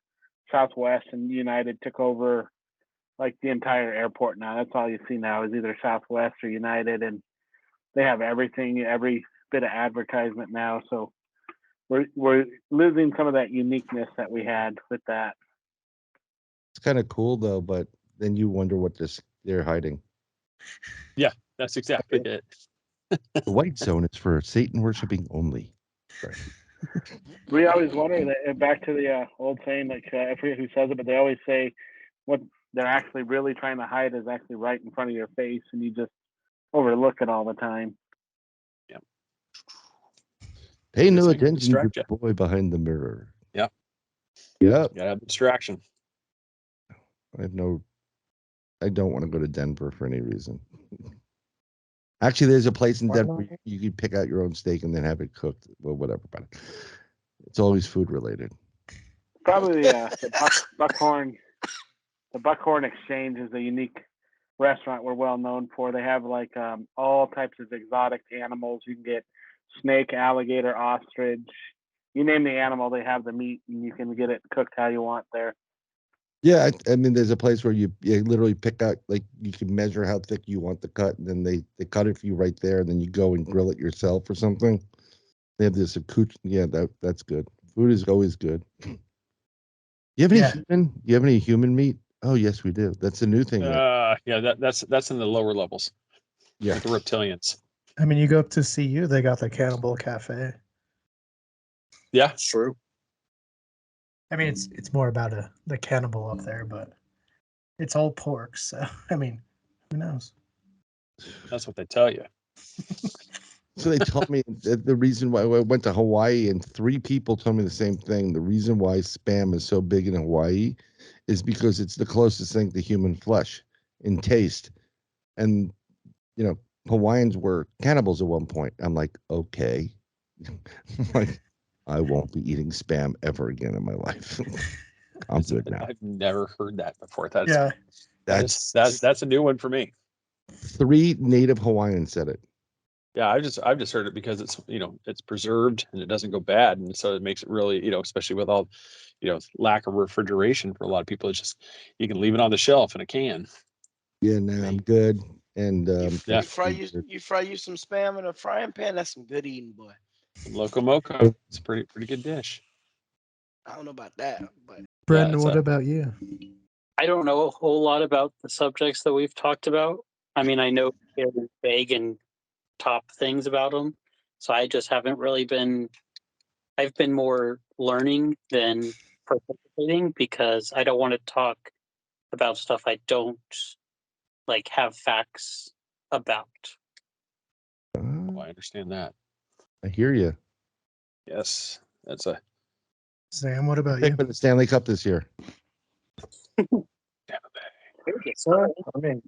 Southwest and United took over like the entire airport now. That's all you see now is either Southwest or United, and they have everything, every bit of advertisement now. So we're losing some of that uniqueness that we had with that. It's kind of cool though, but then you wonder what they're hiding. Yeah, that's exactly it. The white zone is for Satan worshiping only. Sorry. We always wonder that, back to the old saying, like I forget who says it, but they always say what they're actually really trying to hide is actually right in front of your face, and you just overlook it all the time. Yep. Pay no This thing can attention to distract the boy behind the mirror. Yep. Yep. You gotta have distraction. I don't want to go to Denver for any reason. Actually, there's a place in Denver you can pick out your own steak and then have it cooked. Well, whatever, but it's always food related. Probably the Buckhorn. The Buckhorn Exchange is a unique restaurant we're well known for. They have like all types of exotic animals. You can get snake, alligator, ostrich. You name the animal, they have the meat, and you can get it cooked how you want there. Yeah, I mean, there's a place where you literally pick out, like, you can measure how thick you want the cut, and then they cut it for you right there, and then you go and grill it yourself or something. They have this accoutrement. Yeah, that's good. Food is always good. You have any human? You have any human meat? Oh, yes, we do. That's a new thing. Yeah, that's in the lower levels. Yeah, like the reptilians. I mean, you go up to CU, they got the Cannibal Cafe. Yeah, It's true. I mean, it's more about the cannibal up there, but it's all pork. So I mean, who knows? that's what they tell you. So they told me that the reason why I went to Hawaii, and 3 people told me the same thing. The reason why spam is so big in Hawaii is because it's the closest thing to human flesh in taste. And, you know, Hawaiians were cannibals at one point. I'm like, okay. Like, I won't be eating spam ever again in my life. I'm good now. I've never heard that before. That's a new one for me. 3 native Hawaiians said it. Yeah, I've just heard it because it's it's preserved and it doesn't go bad, and so it makes it really especially with all lack of refrigeration for a lot of people. It's just you can leave it on the shelf in a can. Yeah, no, I'm good. And You fry you some spam in a frying pan. That's some good eating, boy. Loco Moco, it's a pretty good dish. I don't know about that, but Brendan, what about you? I don't know a whole lot about the subjects that we've talked about. I mean, I know they're vague and top things about them, so I just haven't really been. I've been more learning than participating because I don't want to talk about stuff I don't have facts about. Oh, I understand that. I hear you. Yes, that's a. Sam, what about Pick you? for the Stanley Cup this year. I mean,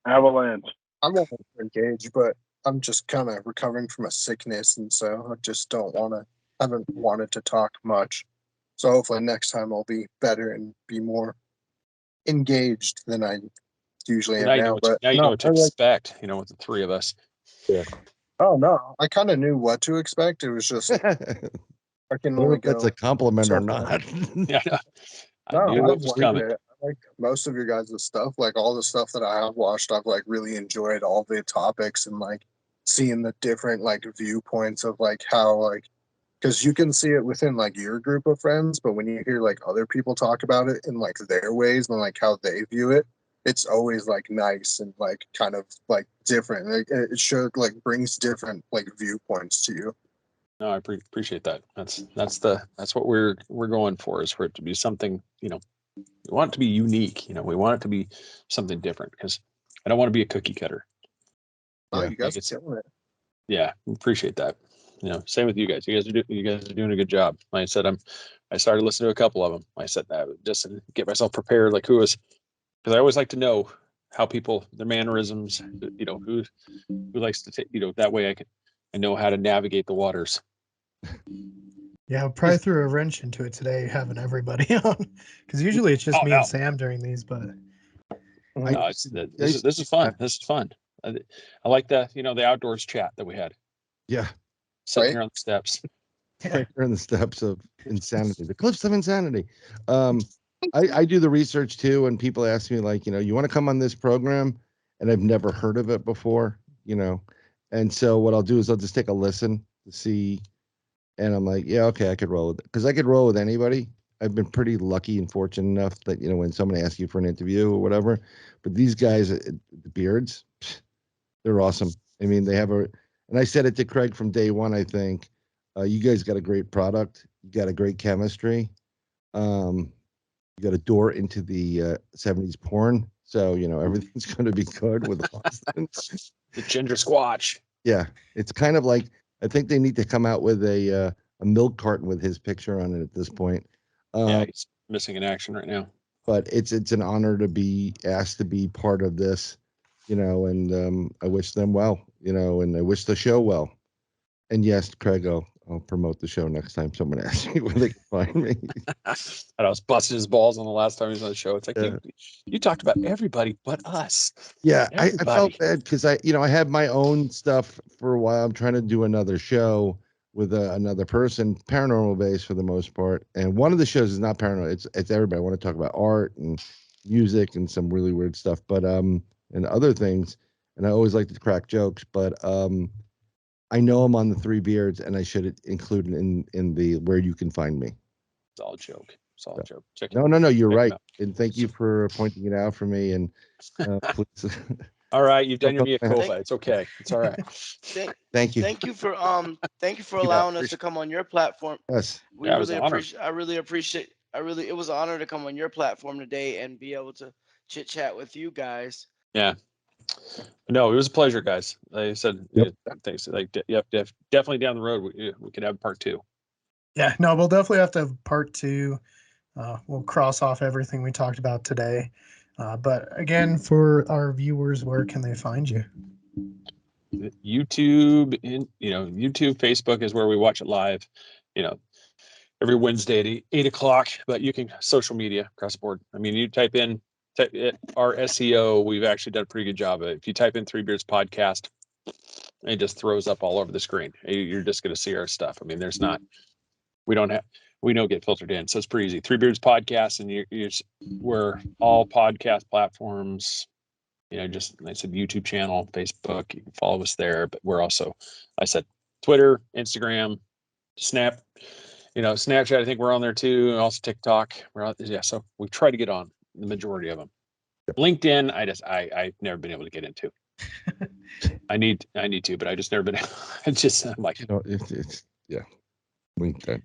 Avalanche. I'm not engaged, but I'm just kind of recovering from a sickness, and so I just haven't wanted to talk much. So hopefully next time I'll be better and be more engaged than I usually am now. But you know what to expect. With the 3 of us. Yeah. Oh no, I kind of knew what to expect. It was just I can only go. That's a compliment or not. Yeah. No, I knew what was coming. I like most of your guys' stuff. Like all the stuff that I have watched, I've really enjoyed all the topics and seeing the different viewpoints of how because you can see it within your group of friends, but when you hear other people talk about it in their ways and how they view it, it's always nice and kind of different. It shows brings different viewpoints to you. No, I appreciate that. That's what we're going for, is for it to be something, we want it to be unique. We want it to be something different, because I don't want to be a cookie cutter. Oh, you guys are killing it. Yeah, appreciate that. same with you guys. You guys are doing a good job. Like I said, I started listening to a couple of them. Like I said that just to get myself prepared, like because I always like to know how people, their mannerisms, who likes to take, that way I know how to navigate the waters. Yeah, I probably threw a wrench into it today having everybody on, because usually it's just me and Sam during these, but this is fun. This is fun. I like the the outdoors chat that we had. Yeah, sitting here on the steps. Right here on the steps of insanity, the cliffs of insanity. I do the research too, and people ask me like, you want to come on this program, and I've never heard of it before, and so what I'll do is I'll just take a listen to see, and I'm like, yeah, okay, I could roll with it, because I could roll with anybody. I've been pretty lucky and fortunate enough that when somebody asks you for an interview or whatever, but these guys, the Beards, they're awesome. I mean, they have and I said it to Craig from day one, I think, you guys got a great product, you got a great chemistry, you got a door into the 70s porn, so everything's going to be good with Aartsen. The ginger squatch. Yeah, it's kind of like, I think they need to come out with a milk carton with his picture on it at this point. Yeah, he's missing in action right now. But it's an honor to be asked to be part of this, and I wish them well, and I wish the show well. And yes, Craig, I'll promote the show next time someone asks me where they can find me. I was busting his balls on the last time he was on the show. It's like, you talked about everybody but us. Yeah, I felt bad because I had my own stuff for a while. I'm trying to do another show with another person, paranormal based for the most part. And one of the shows is not paranormal. It's everybody. I want to talk about art and music and some really weird stuff, but and other things. And I always like to crack jokes, but I know I'm on the Three Beards, and I should include it in the where you can find me. It's all a joke. It's all a joke. No, you're right. And thank you for pointing it out for me. And please. All right, you've done your mea culpa. It's okay. It's all right. Thank you. Thank you for allowing us to come on your platform. Yes. I really appreciate. It was an honor to come on your platform today and be able to chit chat with you guys. Yeah. No, it was a pleasure, guys. Like I said, thanks. Like, definitely down the road we could have part 2. Yeah, no, we'll definitely have to have part 2. We'll cross off everything we talked about today. But again, for our viewers, where can they find you? YouTube, YouTube, Facebook is where we watch it live. Every Wednesday at 8 o'clock. But you can social media across the board. I mean, you type in our SEO. We've actually done a pretty good job of it. If you type in Three Beards Podcast, it just throws up all over the screen. You're just going to see our stuff. I mean, we don't get filtered in, so it's pretty easy. Three Beards Podcast, and we're all podcast platforms. Just like I said, YouTube channel, Facebook. You can follow us there, but we're also, I said, Twitter, Instagram, Snapchat. I think we're on there too, and also TikTok. So we try to get on the majority of them. LinkedIn, I've never been able to get into. I need to, but I just never been. I'm like, it's LinkedIn.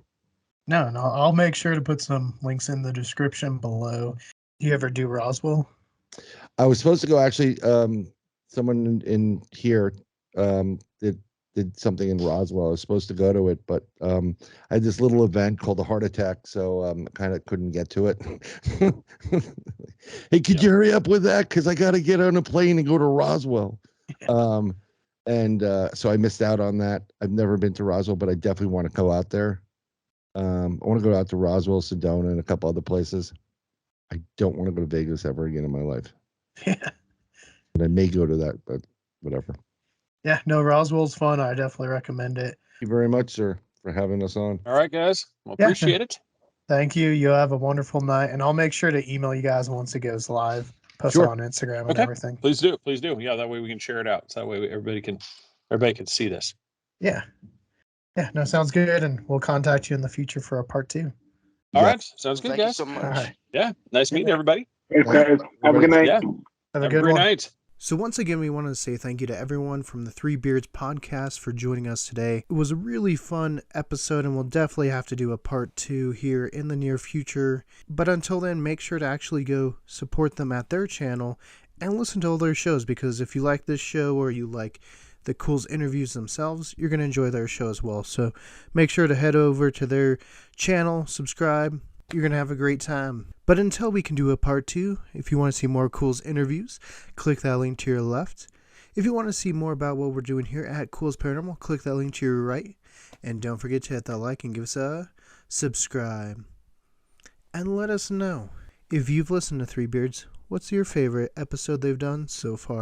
No, I'll make sure to put some links in the description below. Do you ever do Roswell? I was supposed to go, actually. Someone in here did something in Roswell. I was supposed to go to it, but I had this little event called a heart attack, so kind of couldn't get to it. Hey, could you hurry up with that? Because I got to get on a plane and go to Roswell. So I missed out on that. I've never been to Roswell, but I definitely want to go out there. I want to go out to Roswell, Sedona, and a couple other places. I don't want to go to Vegas ever again in my life. Yeah. And I may go to that, but whatever. Yeah, no, Roswell's fun. I definitely recommend it. Thank you very much, sir, for having us on. All right, guys. Well, appreciate it. Thank you. You have a wonderful night, and I'll make sure to email you guys once it goes live. Post it on Instagram and everything. Please do. Yeah, that way we can share it out. So that way everybody can see this. Yeah. Yeah, no, sounds good, and we'll contact you in the future for a part 2. All right. Sounds good, Thank guys. you so much. All right. Yeah. Nice meeting everybody. Thanks, guys. Have a good night. Yeah. Have a good great one. night. So once again, we wanted to say thank you to everyone from the Three Beards podcast for joining us today. It was a really fun episode, and we'll definitely have to do a part 2 here in the near future. But until then, make sure to actually go support them at their channel and listen to all their shows, because if you like this show or you like the Culz Interviews themselves, you're going to enjoy their show as well. So make sure to head over to their channel, subscribe. You're going to have a great time. But until we can do a part 2, if you want to see more Culz Interviews, click that link to your left. If you want to see more about what we're doing here at Culz Paranormal, click that link to your right. And don't forget to hit that like and give us a subscribe. And let us know, if you've listened to Three Beards, what's your favorite episode they've done so far?